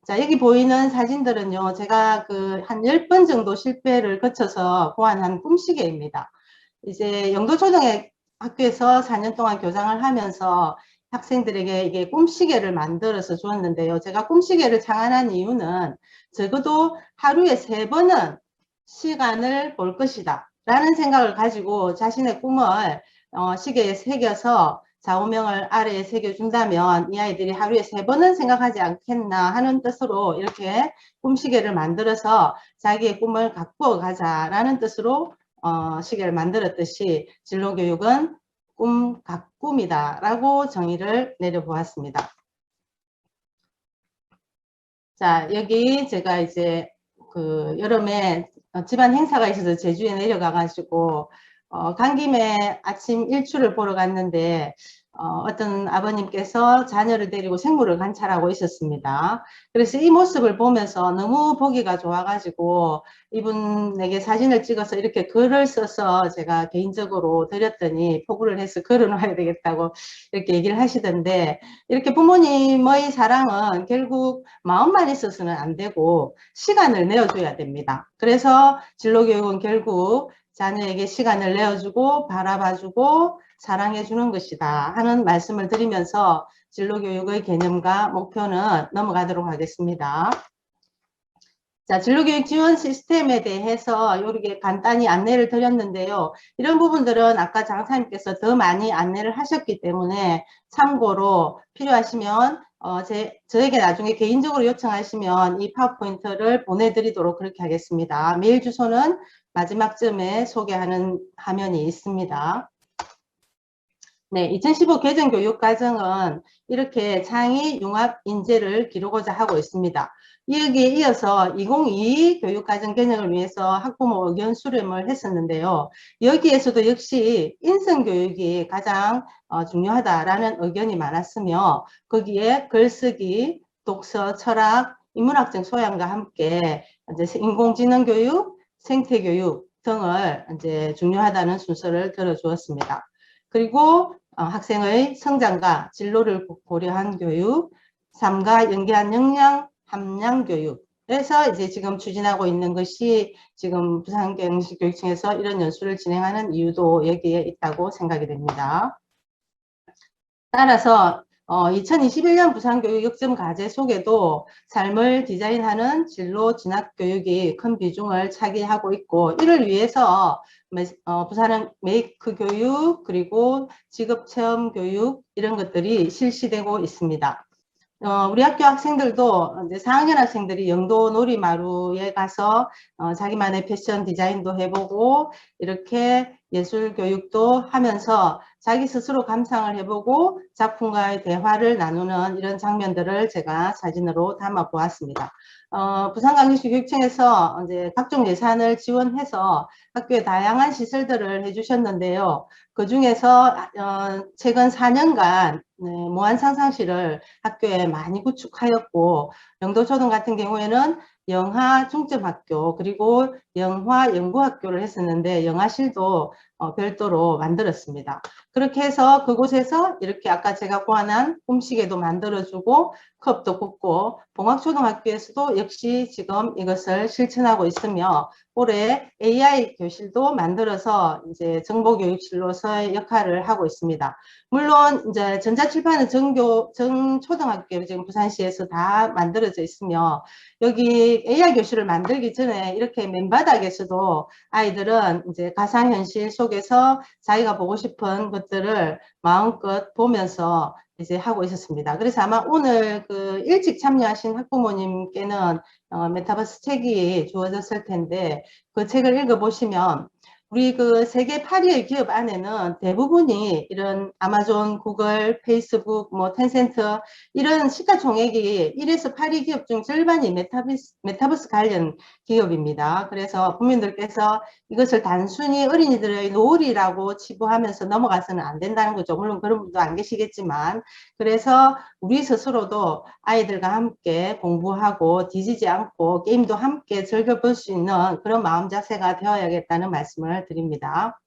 자, 여기 보이는 사진들은요, 제가 한 10번 정도 실패를 거쳐서 보완한 꿈시계입니다. 이제 영도초등의 학교에서 4년 동안 교장을 하면서 학생들에게 이게 꿈시계를 만들어서 주었는데요. 제가 꿈시계를 창안한 이유는 적어도 하루에 3번은 시간을 볼 것이다 라는 생각을 가지고 자신의 꿈을 시계에 새겨서 좌우명을 아래에 새겨준다면 이 아이들이 하루에 3번은 생각하지 않겠나 하는 뜻으로 이렇게 꿈시계를 만들어서 자기의 꿈을 가꾸어 가자라는 뜻으로 시계를 만들었듯이 진로교육은 꿈 가꿈이다 라고 정의를 내려보았습니다. 자, 여기 제가 이제 여름에 집안 행사가 있어서 제주에 내려가 가지고 간 김에 아침 일출을 보러 갔는데 어떤 아버님께서 자녀를 데리고 생물을 관찰하고 있었습니다. 그래서 이 모습을 보면서 너무 보기가 좋아가지고 이분에게 사진을 찍어서 이렇게 글을 써서 제가 개인적으로 드렸더니 포부를 해서 글을 놔야 되겠다고 이렇게 얘기를 하시던데 이렇게 부모님의 사랑은 결국 마음만 있어서는 안 되고 시간을 내어줘야 됩니다. 그래서 진로교육은 결국 자녀에게 시간을 내어주고 바라봐주고 사랑해주는 것이다 하는 말씀을 드리면서 진로교육의 개념과 목표는 넘어가도록 하겠습니다. 자, 진로교육 지원 시스템에 대해서 이렇게 간단히 안내를 드렸는데요. 이런 부분들은 아까 장사님께서 더 많이 안내를 하셨기 때문에 참고로 필요하시면 저에게 나중에 개인적으로 요청하시면 이 파워포인트를 보내드리도록 그렇게 하겠습니다. 메일 주소는 마지막 점에 소개하는 화면이 있습니다. 네, 2015 개정교육과정은 이렇게 창의 융합 인재를 기르고자 하고 있습니다. 여기에 이어서 2022 교육과정 개정을 위해서 학부모 의견 수렴을 했었는데요. 여기에서도 역시 인성교육이 가장 중요하다라는 의견이 많았으며 거기에 글쓰기, 독서, 철학, 인문학적 소양과 함께 이제 인공지능 교육, 생태교육, 등을 이제 중요하다는 순서를 들어주었습니다. 그리고 학생의 성장과 진로를 고려한 교육, 삶과 연계한 역량 함량 교육. 그래서 이제 지금 추진하고 있는 것이 지금 부산경시교육청에서 이런 연수를 진행하는 이유도 여기에 있다고 생각이 됩니다. 따라서 2021년 부산교육 역점 과제 속에도 삶을 디자인하는 진로 진학 교육이 큰 비중을 차지하고 있고, 이를 위해서 부산은 메이크 교육 그리고 직업 체험 교육 이런 것들이 실시되고 있습니다. 우리 학교 학생들도 이제 4학년 학생들이 영도 놀이마루에 가서 자기만의 패션 디자인도 해보고 이렇게 예술 교육도 하면서 자기 스스로 감상을 해보고 작품과의 대화를 나누는 이런 장면들을 제가 사진으로 담아 보았습니다. 부산광역시 교육청에서 이제 각종 예산을 지원해서 학교에 다양한 시설들을 해주셨는데요. 그 중에서 최근 4년간 무한상상실을 학교에 많이 구축하였고, 영도초등 같은 경우에는 영화 중점학교 그리고 영화 연구학교를 했었는데 영화실도 별도로 만들었습니다. 그렇게 해서 그곳에서 이렇게 아까 제가 고안한 음식에도 만들어주고 컵도 굽고, 봉학초등학교에서도 역시 지금 이것을 실천하고 있으며 올해 AI 교실도 만들어서 이제 정보교육실로서의 역할을 하고 있습니다. 물론 이제 전자칠판은 전초등학교 지금 부산시에서 다 만들어져 있으며, 여기 AI 교실을 만들기 전에 이렇게 맨바닥에서도 아이들은 이제 가상현실 속에서 자기가 보고 싶은 것들을 마음껏 보면서 이제 하고 있었습니다. 그래서 아마 오늘 그 일찍 참여하신 학부모님께는 메타버스 책이 주어졌을 텐데, 그 책을 읽어보시면 우리 그 세계 8위의 기업 안에는 대부분이 이런 아마존, 구글, 페이스북, 뭐 텐센트 이런 시가총액이 1에서 8위 기업 중 절반이 메타버스 관련 기업입니다. 그래서 국민들께서 이것을 단순히 어린이들의 놀이라고 치부하면서 넘어가서는 안 된다는 거죠. 물론 그런 분도 안 계시겠지만, 그래서 우리 스스로도 아이들과 함께 공부하고 뒤지지 않고 게임도 함께 즐겨볼 수 있는 그런 마음 자세가 되어야겠다는 말씀을 드립니다.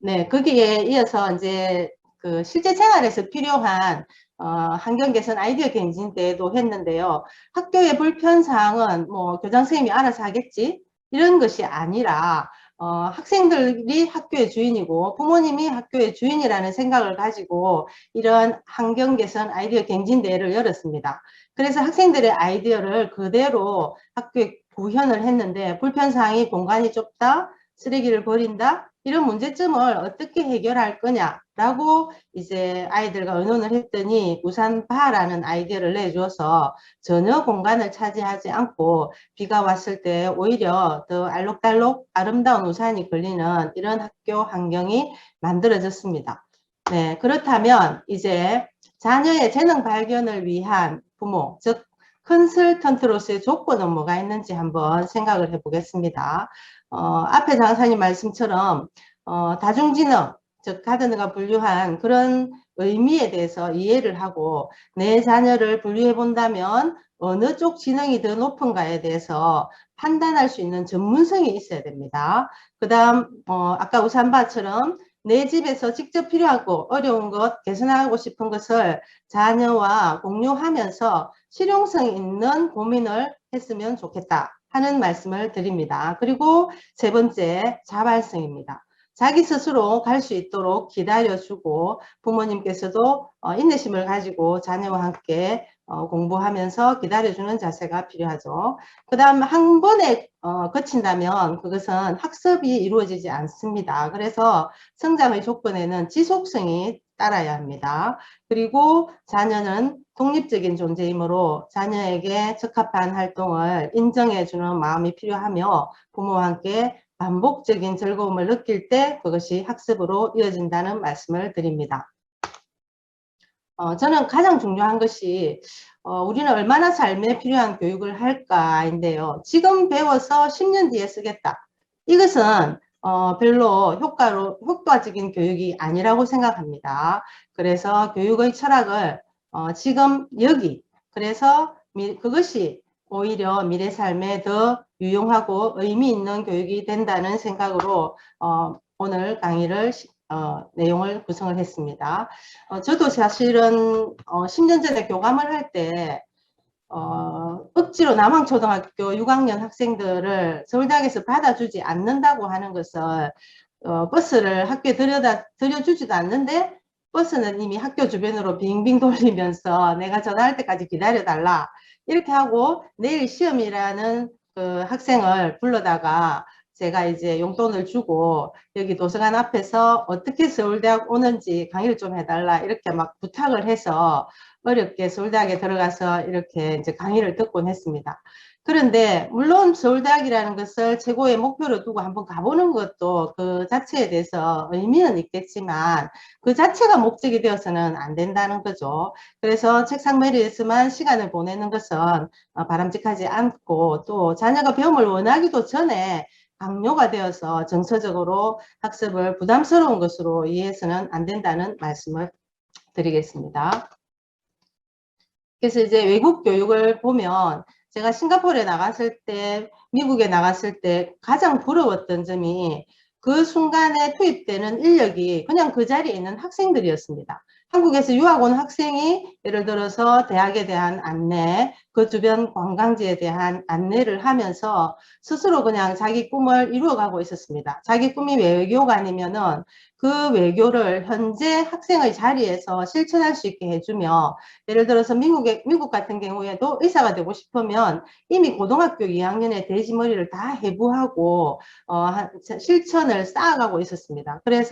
네, 거기에 이어서 이제 그 실제 생활에서 필요한 환경 개선 아이디어 갱신 때도 했는데요. 학교의 불편사항은 뭐 교장 선생님이 알아서 하겠지 이런 것이 아니라 학생들이 학교의 주인이고 부모님이 학교의 주인이라는 생각을 가지고 이런 환경 개선 아이디어 갱신대회를 열었습니다. 그래서 학생들의 아이디어를 그대로 학교에 구현을 했는데, 불편사항이 공간이 좁다, 쓰레기를 버린다, 이런 문제점을 어떻게 해결할 거냐라고 이제 아이들과 의논을 했더니 우산바라는 아이디어를 내줘서 전혀 공간을 차지하지 않고 비가 왔을 때 오히려 더 알록달록 아름다운 우산이 걸리는 이런 학교 환경이 만들어졌습니다. 네, 그렇다면 이제 자녀의 재능 발견을 위한 부모, 즉 컨설턴트로서의 조건은 뭐가 있는지 한번 생각을 해보겠습니다. 앞에 장사님 말씀처럼 다중지능, 즉 가드너가 분류한 그런 의미에 대해서 이해를 하고 내 자녀를 분류해 본다면 어느 쪽 지능이 더 높은가에 대해서 판단할 수 있는 전문성이 있어야 됩니다. 그 다음 아까 우산바처럼 내 집에서 직접 필요하고 어려운 것, 개선하고 싶은 것을 자녀와 공유하면서 실용성 있는 고민을 했으면 좋겠다 하는 말씀을 드립니다. 그리고 세 번째, 자발성입니다. 자기 스스로 갈 수 있도록 기다려주고 부모님께서도 인내심을 가지고 자녀와 함께 공부하면서 기다려주는 자세가 필요하죠. 그 다음 한 번에 거친다면 그것은 학습이 이루어지지 않습니다. 그래서 성장의 조건에는 지속성이 따라야 합니다. 그리고 자녀는 독립적인 존재이므로 자녀에게 적합한 활동을 인정해주는 마음이 필요하며 부모와 함께 반복적인 즐거움을 느낄 때 그것이 학습으로 이어진다는 말씀을 드립니다. 저는 가장 중요한 것이 우리는 얼마나 삶에 필요한 교육을 할까인데요. 지금 배워서 10년 뒤에 쓰겠다. 이것은 별로 효과적인 교육이 아니라고 생각합니다. 그래서 교육의 철학을 지금 여기, 그래서 그것이 오히려 미래 삶에 더 유용하고 의미 있는 교육이 된다는 생각으로 오늘 강의를 내용을 구성을 했습니다. 저도 사실은 10년 전에 교감을 할 때 억지로 남항초등학교 6학년 학생들을 서울대학에서 받아주지 않는다고 하는 것을 버스를 학교에 들여주지도 않는데 버스는 이미 학교 주변으로 빙빙 돌리면서 내가 전화할 때까지 기다려달라 이렇게 하고 내일 시험이라는 그 학생을 불러다가 제가 이제 용돈을 주고 여기 도서관 앞에서 어떻게 서울대학 오는지 강의를 좀 해달라 이렇게 막 부탁을 해서 어렵게 서울대학에 들어가서 이렇게 이제 강의를 듣곤 했습니다. 그런데 물론 서울대학이라는 것을 최고의 목표로 두고 한번 가보는 것도 그 자체에 대해서 의미는 있겠지만 그 자체가 목적이 되어서는 안 된다는 거죠. 그래서 책상 매리에서만 시간을 보내는 것은 바람직하지 않고 또 자녀가 배움을 원하기도 전에 강요가 되어서 정서적으로 학습을 부담스러운 것으로 이해해서는 안 된다는 말씀을 드리겠습니다. 그래서 이제 외국 교육을 보면 제가 싱가포르에 나갔을 때, 미국에 나갔을 때 가장 부러웠던 점이 그 순간에 투입되는 인력이 그냥 그 자리에 있는 학생들이었습니다. 한국에서 유학 온 학생이 예를 들어서 대학에 대한 안내, 그 주변 관광지에 대한 안내를 하면서 스스로 그냥 자기 꿈을 이루어가고 있었습니다. 자기 꿈이 외교가 아니면은 그 외교를 현재 학생의 자리에서 실천할 수 있게 해주며 예를 들어서 미국 같은 경우에도 의사가 되고 싶으면 이미 고등학교 2학년에 돼지머리를 다 해부하고 실천을 쌓아가고 있었습니다. 그래서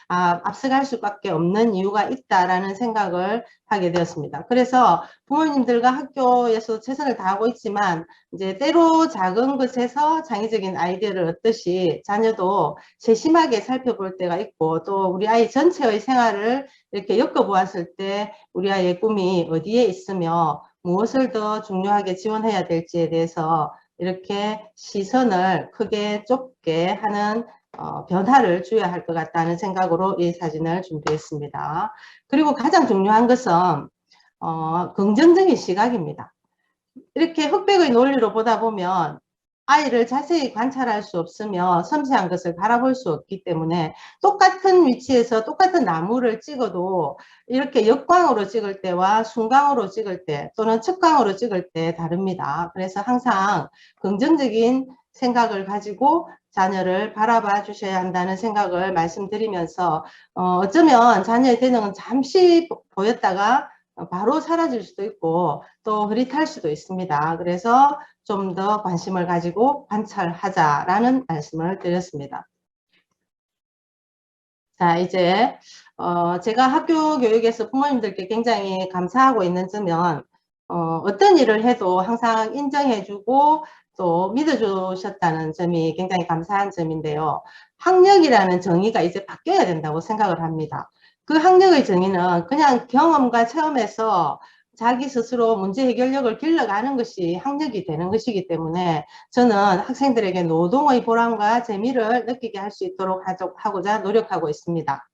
앞서갈 수밖에 없는 이유가 있다라는 생각을 하게 되었습니다. 그래서 부모님들과 학교에서 최선을 다하고 있지만 이제 때로 작은 것에서 창의적인 아이디어를 얻듯이 자녀도 세심하게 살펴볼 때가 있고 또 우리 아이 전체의 생활을 이렇게 엮어보았을 때 우리 아이의 꿈이 어디에 있으며 무엇을 더 중요하게 지원해야 될지에 대해서 이렇게 시선을 크게 좁게 하는 변화를 줘야 할 것 같다는 생각으로 이 사진을 준비했습니다. 그리고 가장 중요한 것은 긍정적인 시각입니다. 이렇게 흑백의 논리로 보다 보면 아이를 자세히 관찰할 수 없으며 섬세한 것을 바라볼 수 없기 때문에 똑같은 위치에서 똑같은 나무를 찍어도 이렇게 역광으로 찍을 때와 순광으로 찍을 때 또는 측광으로 찍을 때 다릅니다. 그래서 항상 긍정적인 생각을 가지고 자녀를 바라봐 주셔야 한다는 생각을 말씀드리면서 어쩌면 자녀의 재능은 잠시 보였다가 바로 사라질 수도 있고 또 흐릿할 수도 있습니다. 그래서 좀 더 관심을 가지고 관찰하자라는 말씀을 드렸습니다. 자, 이제 제가 학교 교육에서 부모님들께 굉장히 감사하고 있는 점은 어떤 일을 해도 항상 인정해주고 또 믿어주셨다는 점이 굉장히 감사한 점인데요. 학력이라는 정의가 이제 바뀌어야 된다고 생각을 합니다. 그 학력의 정의는 그냥 경험과 체험에서 자기 스스로 문제 해결력을 길러가는 것이 학력이 되는 것이기 때문에 저는 학생들에게 노동의 보람과 재미를 느끼게 할 수 있도록 하고자 노력하고 있습니다.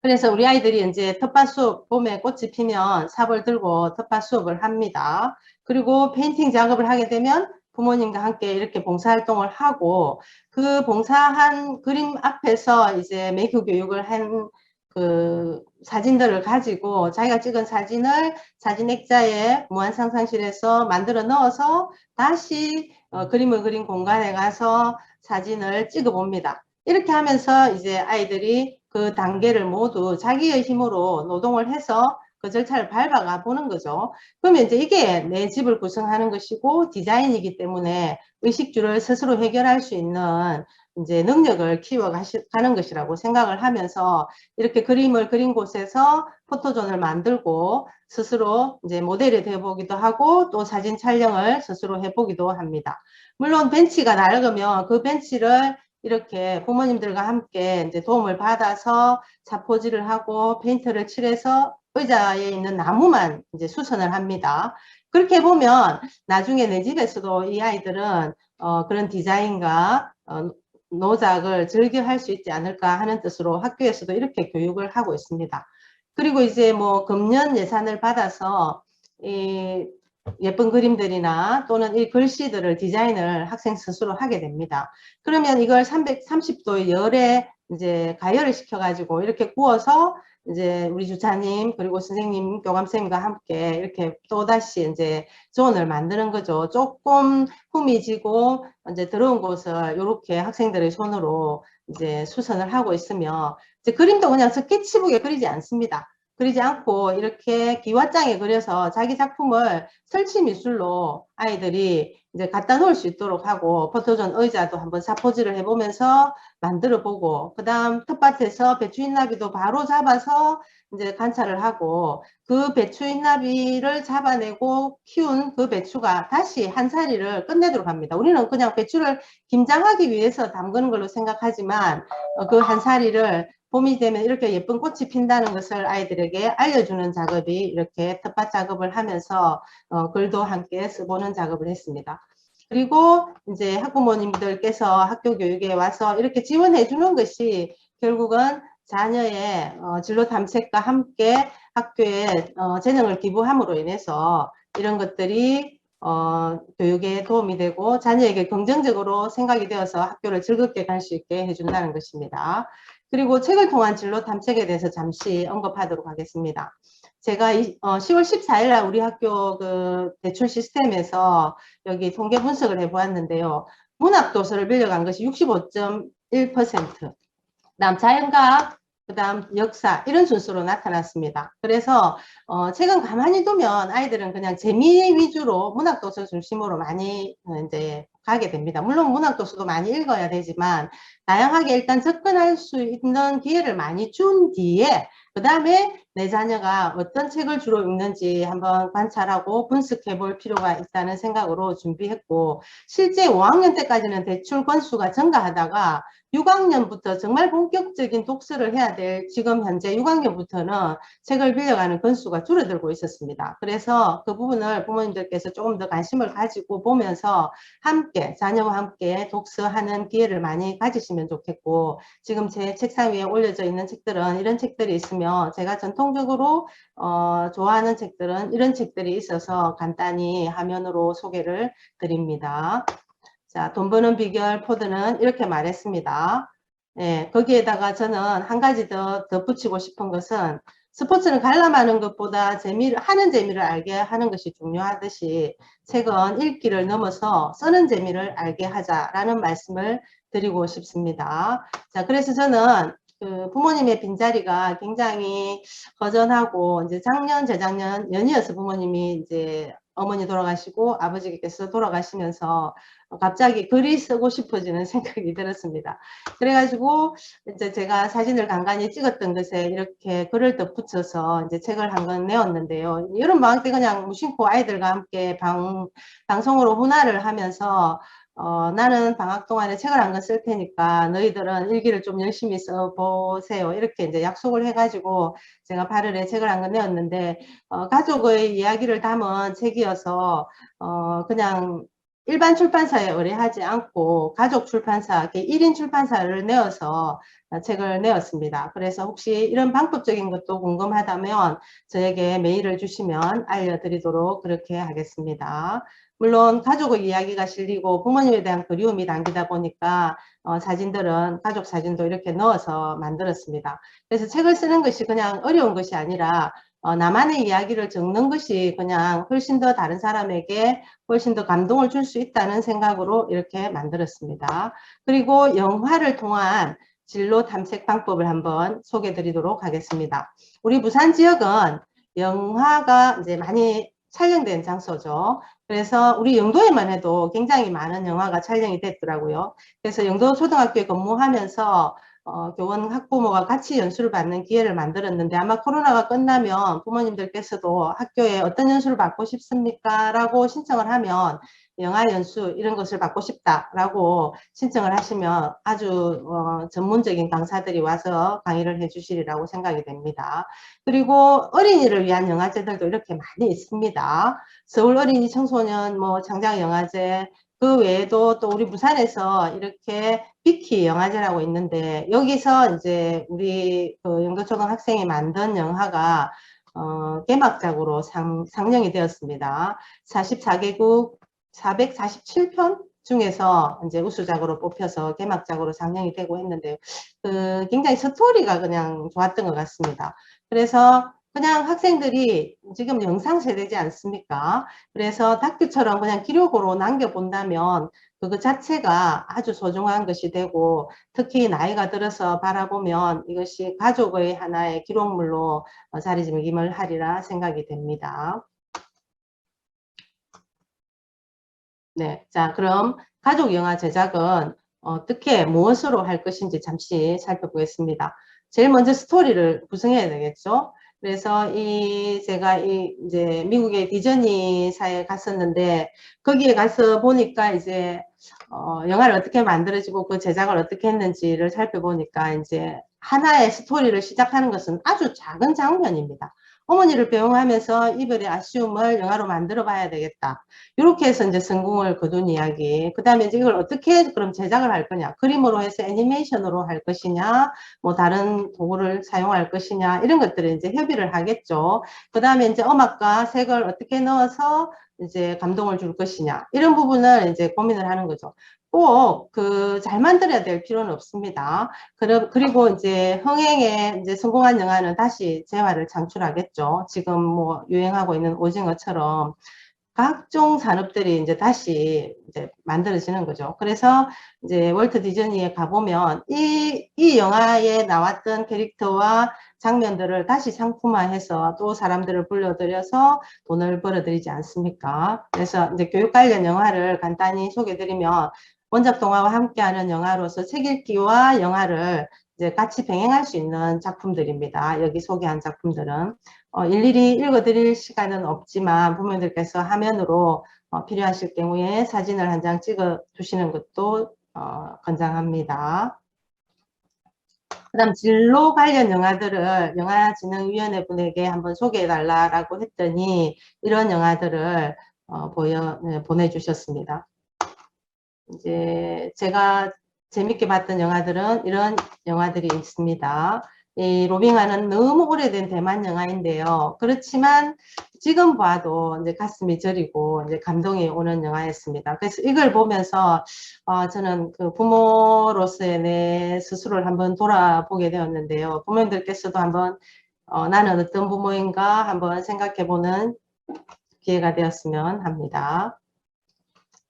그래서 우리 아이들이 이제 텃밭 수업, 봄에 꽃이 피면 삽을 들고 텃밭 수업을 합니다. 그리고 페인팅 작업을 하게 되면 부모님과 함께 이렇게 봉사활동을 하고 그 봉사한 그림 앞에서 이제 매교 교육을 한 그 사진들을 가지고 자기가 찍은 사진을 사진 액자에 무한상상실에서 만들어 넣어서 다시 그림을 그린 공간에 가서 사진을 찍어 봅니다. 이렇게 하면서 이제 아이들이 그 단계를 모두 자기의 힘으로 노동을 해서 그 절차를 밟아가 보는 거죠. 그러면 이제 이게 내 집을 구성하는 것이고 디자인이기 때문에 의식주를 스스로 해결할 수 있는 이제 능력을 키워가는 것이라고 생각을 하면서 이렇게 그림을 그린 곳에서 포토존을 만들고 스스로 이제 모델이 되어보기도 하고 또 사진 촬영을 스스로 해보기도 합니다. 물론 벤치가 낡으면 그 벤치를 이렇게 부모님들과 함께 이제 도움을 받아서 자포질을 하고 페인트를 칠해서 의자에 있는 나무만 이제 수선을 합니다. 그렇게 보면 나중에 내 집에서도 이 아이들은 그런 디자인과 노작을 즐겨 할 수 있지 않을까 하는 뜻으로 학교에서도 이렇게 교육을 하고 있습니다. 그리고 이제 뭐 금년 예산을 받아서 이 예쁜 그림들이나 또는 이 글씨들을 디자인을 학생 스스로 하게 됩니다. 그러면 이걸 330도의 열에 이제 가열을 시켜가지고 이렇게 구워서 이제 우리 주차님 그리고 선생님 교감선생님과 함께 이렇게 또다시 이제 존을 만드는 거죠. 조금 후미지고 이제 더러운 곳을 이렇게 학생들의 손으로 이제 수선을 하고 있으며 이제 그림도 그냥 스케치북에 그리지 않습니다. 그리지 않고 이렇게 기와장에 그려서 자기 작품을 설치 미술로 아이들이 이제 갖다 놓을 수 있도록 하고 포토존 의자도 한번 사포질을 해보면서 만들어 보고 그 다음 텃밭에서 배추잎나비도 바로 잡아서 이제 관찰을 하고 그 배추잎나비를 잡아내고 키운 그 배추가 다시 한 사리를 끝내도록 합니다. 우리는 그냥 배추를 김장하기 위해서 담그는 걸로 생각하지만 그 한 사리를 봄이 되면 이렇게 예쁜 꽃이 핀다는 것을 아이들에게 알려주는 작업이 이렇게 텃밭 작업을 하면서 글도 함께 써보는 작업을 했습니다. 그리고 이제 학부모님들께서 학교 교육에 와서 이렇게 지원해 주는 것이 결국은 자녀의 진로 탐색과 함께 학교에 재능을 기부함으로 인해서 이런 것들이 교육에 도움이 되고 자녀에게 긍정적으로 생각이 되어서 학교를 즐겁게 갈 수 있게 해준다는 것입니다. 그리고 책을 통한 진로 탐색에 대해서 잠시 언급하도록 하겠습니다. 제가 10월 14일 날 우리 학교 그 대출 시스템에서 여기 통계 분석을 해보았는데요. 문학 도서를 빌려간 것이 65.1%, 그다음 자연과학, 그다음 역사 이런 순서로 나타났습니다. 그래서 책은 가만히 두면 아이들은 그냥 재미 위주로 문학 도서 중심으로 많이 이제 가게 됩니다. 물론 문학 도서도 많이 읽어야 되지만 다양하게 일단 접근할 수 있는 기회를 많이 준 뒤에 그 다음에 내 자녀가 어떤 책을 주로 읽는지 한번 관찰하고 분석해 볼 필요가 있다는 생각으로 준비했고 실제 5학년 때까지는 대출 건수가 증가하다가 6학년부터 정말 본격적인 독서를 해야 될 지금 현재 6학년부터는 책을 빌려가는 건수가 줄어들고 있었습니다. 그래서 그 부분을 부모님들께서 조금 더 관심을 가지고 보면서 함께 자녀와 함께 독서하는 기회를 많이 가지시면 좋겠고 지금 제 책상 위에 올려져 있는 책들은 이런 책들이 있으며 제가 전통적으로 좋아하는 책들은 이런 책들이 있어서 간단히 화면으로 소개를 드립니다. 자, 돈 버는 비결 포드는 이렇게 말했습니다. 예, 거기에다가 저는 한 가지 더 덧붙이고 싶은 것은 스포츠는 관람하는 것보다 하는 재미를 알게 하는 것이 중요하듯이 책은 읽기를 넘어서 쓰는 재미를 알게 하자라는 말씀을 드리고 싶습니다. 자, 그래서 저는 그 부모님의 빈자리가 굉장히 허전하고 이제 작년, 재작년 연이어서 부모님이 이제 어머니 돌아가시고 아버지께서 돌아가시면서 갑자기 글이 쓰고 싶어지는 생각이 들었습니다. 그래가지고 이제 제가 사진을 간간히 찍었던 것에 이렇게 글을 덧붙여서 이제 책을 한 권 내었는데요. 여름 방학 때 그냥 무심코 아이들과 함께 방송으로 훈화를 하면서 나는 방학 동안에 책을 한 권 쓸 테니까 너희들은 일기를 좀 열심히 써보세요. 이렇게 이제 약속을 해가지고 제가 8월에 책을 한 권 내었는데 가족의 이야기를 담은 책이어서 그냥 일반 출판사에 의뢰하지 않고 가족 출판사, 1인 출판사를 내어서 책을 내었습니다. 그래서 혹시 이런 방법적인 것도 궁금하다면 저에게 메일을 주시면 알려드리도록 그렇게 하겠습니다. 물론 가족의 이야기가 실리고 부모님에 대한 그리움이 담기다 보니까 사진들은 가족 사진도 이렇게 넣어서 만들었습니다. 그래서 책을 쓰는 것이 그냥 어려운 것이 아니라 나만의 이야기를 적는 것이 그냥 훨씬 더 다른 사람에게 훨씬 더 감동을 줄 수 있다는 생각으로 이렇게 만들었습니다. 그리고 영화를 통한 진로 탐색 방법을 한번 소개해 드리도록 하겠습니다. 우리 부산 지역은 영화가 이제 많이 촬영된 장소죠. 그래서 우리 영도에만 해도 굉장히 많은 영화가 촬영이 됐더라고요. 그래서 영도 초등학교에 근무하면서 교원 학부모가 같이 연수를 받는 기회를 만들었는데 아마 코로나가 끝나면 부모님들께서도 학교에 어떤 연수를 받고 싶습니까? 라고 신청을 하면 영화 연수 이런 것을 받고 싶다라고 신청을 하시면 아주 전문적인 강사들이 와서 강의를 해주시리라고 생각이 됩니다. 그리고 어린이를 위한 영화제들도 이렇게 많이 있습니다. 서울 어린이 청소년 창작영화제 그 외에도 또 우리 부산에서 이렇게 비키 영화제라고 있는데 여기서 이제 우리 그 영도초등학생이 만든 영화가 개막작으로 상영이 되었습니다. 44개국 447편 중에서 이제 우수작으로 뽑혀서 개막작으로 상영이 되고 했는데요. 굉장히 스토리가 그냥 좋았던 것 같습니다. 그래서 그냥 학생들이 지금 영상 세대지 않습니까? 그래서 다큐처럼 그냥 기록으로 남겨본다면 그거 자체가 아주 소중한 것이 되고, 특히 나이가 들어서 바라보면 이것이 가족의 하나의 기록물로 자리매김을 하리라 생각이 됩니다. 네, 자, 그럼 가족 영화 제작은 어떻게 무엇으로 할 것인지 잠시 살펴보겠습니다. 제일 먼저 스토리를 구성해야 되겠죠. 그래서 제가 이제 미국의 디즈니사에 갔었는데, 거기에 가서 보니까 이제 영화를 어떻게 만들어지고 그 제작을 어떻게 했는지를 살펴보니까 이제 하나의 스토리를 시작하는 것은 아주 작은 장면입니다. 어머니를 배웅하면서 이별의 아쉬움을 영화로 만들어 봐야 되겠다. 이렇게 해서 이제 성공을 거둔 이야기. 그 다음에 이제 이걸 어떻게 그럼 제작을 할 거냐. 그림으로 해서 애니메이션으로 할 것이냐, 뭐 다른 도구를 사용할 것이냐, 이런 것들을 이제 협의를 하겠죠. 그 다음에 이제 음악과 색을 어떻게 넣어서 이제 감동을 줄 것이냐. 이런 부분을 이제 고민을 하는 거죠. 꼭 잘 만들어야 될 필요는 없습니다. 그리고 이제 흥행에 이제 성공한 영화는 다시 재화를 창출하겠죠. 지금 뭐 유행하고 있는 오징어처럼 각종 산업들이 이제 다시 이제 만들어지는 거죠. 그래서 이제 월트 디즈니에 가보면 이 영화에 나왔던 캐릭터와 장면들을 다시 상품화해서 또 사람들을 불러들여서 돈을 벌어들이지 않습니까? 그래서 이제 교육 관련 영화를 간단히 소개드리면, 원작 동화와 함께하는 영화로서 책 읽기와 영화를 이제 같이 병행할 수 있는 작품들입니다. 여기 소개한 작품들은 일일이 읽어드릴 시간은 없지만 부모님들께서 화면으로 필요하실 경우에 사진을 한 장 찍어 주시는 것도 권장합니다. 그 다음 진로 관련 영화들을 영화진흥위원회 분에게 한번 소개해 달라고 했더니 이런 영화들을 보내주셨습니다. 이제 제가 재밌게 봤던 영화들은 이런 영화들이 있습니다. 이 로빙하는 너무 오래된 대만 영화인데요. 그렇지만 지금 봐도 이제 가슴이 저리고 이제 감동이 오는 영화였습니다. 그래서 이걸 보면서 저는 그 부모로서의 내 스스로를 한번 돌아보게 되었는데요. 부모님들께서도 한번 나는 어떤 부모인가 한번 생각해보는 기회가 되었으면 합니다.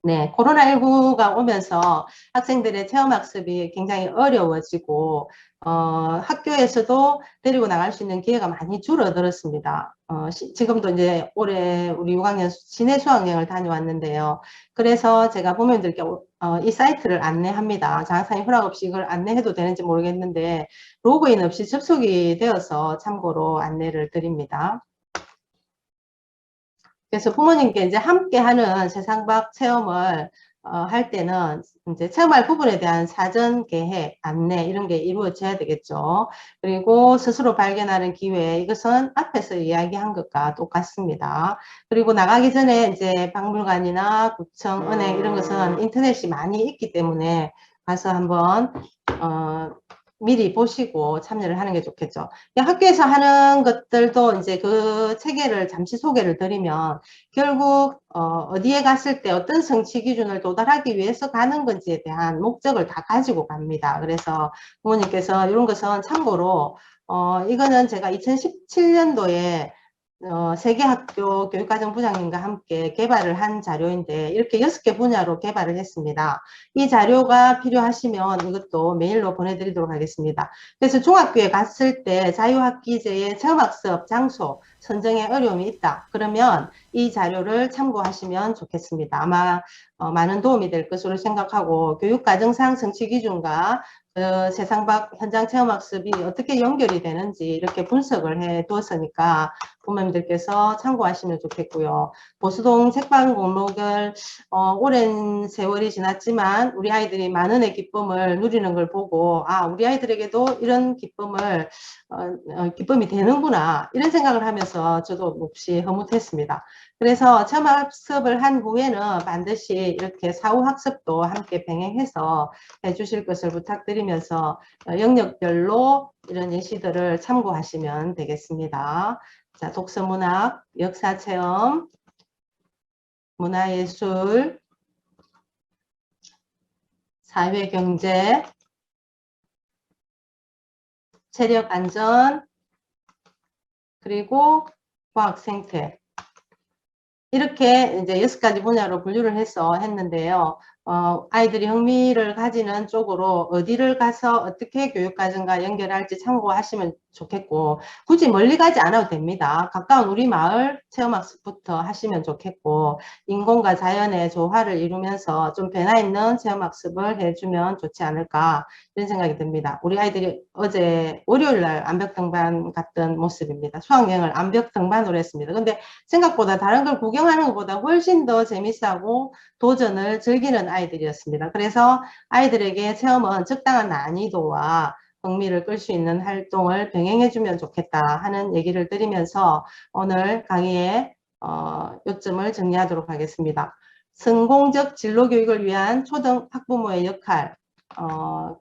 네, 코로나19가 오면서 학생들의 체험학습이 굉장히 어려워지고 학교에서도 데리고 나갈 수 있는 기회가 많이 줄어들었습니다. 지금도 이제 올해 우리 6학년 진해 수학여행을 다녀왔는데요. 그래서 제가 부모님들께 이 사이트를 안내합니다. 장학사님 허락 없이 이걸 안내해도 되는지 모르겠는데 로그인 없이 접속이 되어서 참고로 안내를 드립니다. 그래서 부모님께 이제 함께 하는 세상 밖 체험을 할 때는 이제 체험할 부분에 대한 사전 계획, 안내 이런 게 이루어져야 되겠죠. 그리고 스스로 발견하는 기회, 이것은 앞에서 이야기한 것과 똑같습니다. 그리고 나가기 전에 이제 박물관이나 구청, 은행 이런 것은 인터넷이 많이 있기 때문에 가서 한번 미리 보시고 참여를 하는 게 좋겠죠. 학교에서 하는 것들도 이제 그 체계를 잠시 소개를 드리면 결국 어디에 갔을 때 어떤 성취 기준을 도달하기 위해서 가는 건지에 대한 목적을 다 가지고 갑니다. 그래서 부모님께서 이런 것은 참고로 이거는 제가 2017년도에 세계학교 교육과정부장님과 함께 개발을 한 자료인데 이렇게 6개 분야로 개발을 했습니다. 이 자료가 필요하시면 이것도 메일로 보내드리도록 하겠습니다. 그래서 중학교에 갔을 때 자유학기제의 체험학습 장소 선정에 어려움이 있다. 그러면 이 자료를 참고하시면 좋겠습니다. 아마 많은 도움이 될 것으로 생각하고 교육과정상 성취 기준과 세상 밖 현장 체험학습이 어떻게 연결이 되는지 이렇게 분석을 해 두었으니까 부모님들께서 참고하시면 좋겠고요. 보수동 책방 목록을 오랜 세월이 지났지만 우리 아이들이 만원의 기쁨을 누리는 걸 보고 우리 아이들에게도 이런 기쁨이 되는구나 이런 생각을 하면서 저도 몹시 흐뭇했습니다. 그래서 체험학습을 한 후에는 반드시 이렇게 사후학습도 함께 병행해서 해주실 것을 부탁드리면서 영역별로 이런 예시들을 참고하시면 되겠습니다. 자, 독서문학, 역사체험, 문화예술, 사회경제, 체력안전, 그리고 과학생태. 이렇게 이제 6가지 분야로 분류를 해서 했는데요. 아이들이 흥미를 가지는 쪽으로 어디를 가서 어떻게 교육과정과 연결할지 참고하시면 좋겠고, 굳이 멀리 가지 않아도 됩니다. 가까운 우리 마을 체험학습부터 하시면 좋겠고, 인공과 자연의 조화를 이루면서 좀 변화 있는 체험학습을 해주면 좋지 않을까, 이런 생각이 듭니다. 우리 아이들이 어제 월요일날 암벽 등반 갔던 모습입니다. 수학여행을 암벽 등반으로 했습니다. 근데 생각보다 다른 걸 구경하는 것보다 훨씬 더 재밌어하고 도전을 즐기는 아이들이었습니다. 그래서 아이들에게 체험은 적당한 난이도와 흥미를 끌 수 있는 활동을 병행해주면 좋겠다 하는 얘기를 드리면서 오늘 강의의 요점을 정리하도록 하겠습니다. 성공적 진로교육을 위한 초등 학부모의 역할,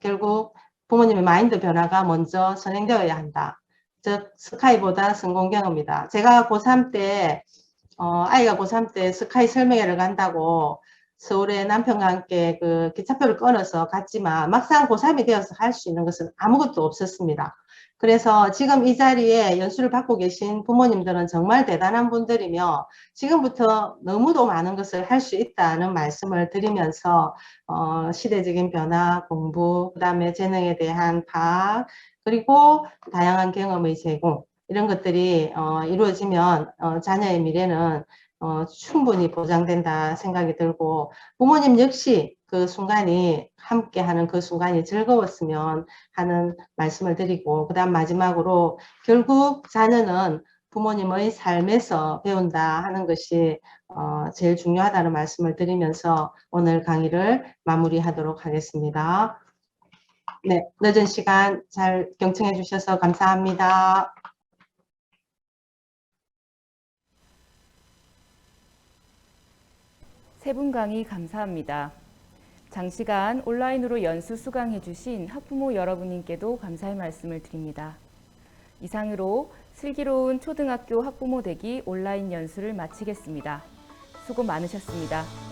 결국 부모님의 마인드 변화가 먼저 선행되어야 한다. 즉 스카이보다 성공 경험이다. 제가 고3 때 아이가 고3 때 스카이 설명회를 간다고 서울에 남편과 함께 그 기차표를 끊어서 갔지만 막상 고3이 되어서 할 수 있는 것은 아무것도 없었습니다. 그래서 지금 이 자리에 연수를 받고 계신 부모님들은 정말 대단한 분들이며 지금부터 너무도 많은 것을 할 수 있다는 말씀을 드리면서 시대적인 변화, 공부, 그다음에 재능에 대한 파악, 그리고 다양한 경험의 제공, 이런 것들이 이루어지면 자녀의 미래는 충분히 보장된다 생각이 들고, 부모님 역시 그 순간이 함께하는 그 순간이 즐거웠으면 하는 말씀을 드리고, 그 다음 마지막으로 결국 자녀는 부모님의 삶에서 배운다 하는 것이 제일 중요하다는 말씀을 드리면서 오늘 강의를 마무리하도록 하겠습니다. 네, 늦은 시간 잘 경청해 주셔서 감사합니다. 세 분 강의 감사합니다. 장시간 온라인으로 연수 수강해 주신 학부모 여러분님께도 감사의 말씀을 드립니다. 이상으로 슬기로운 초등학교 학부모 되기 온라인 연수를 마치겠습니다. 수고 많으셨습니다.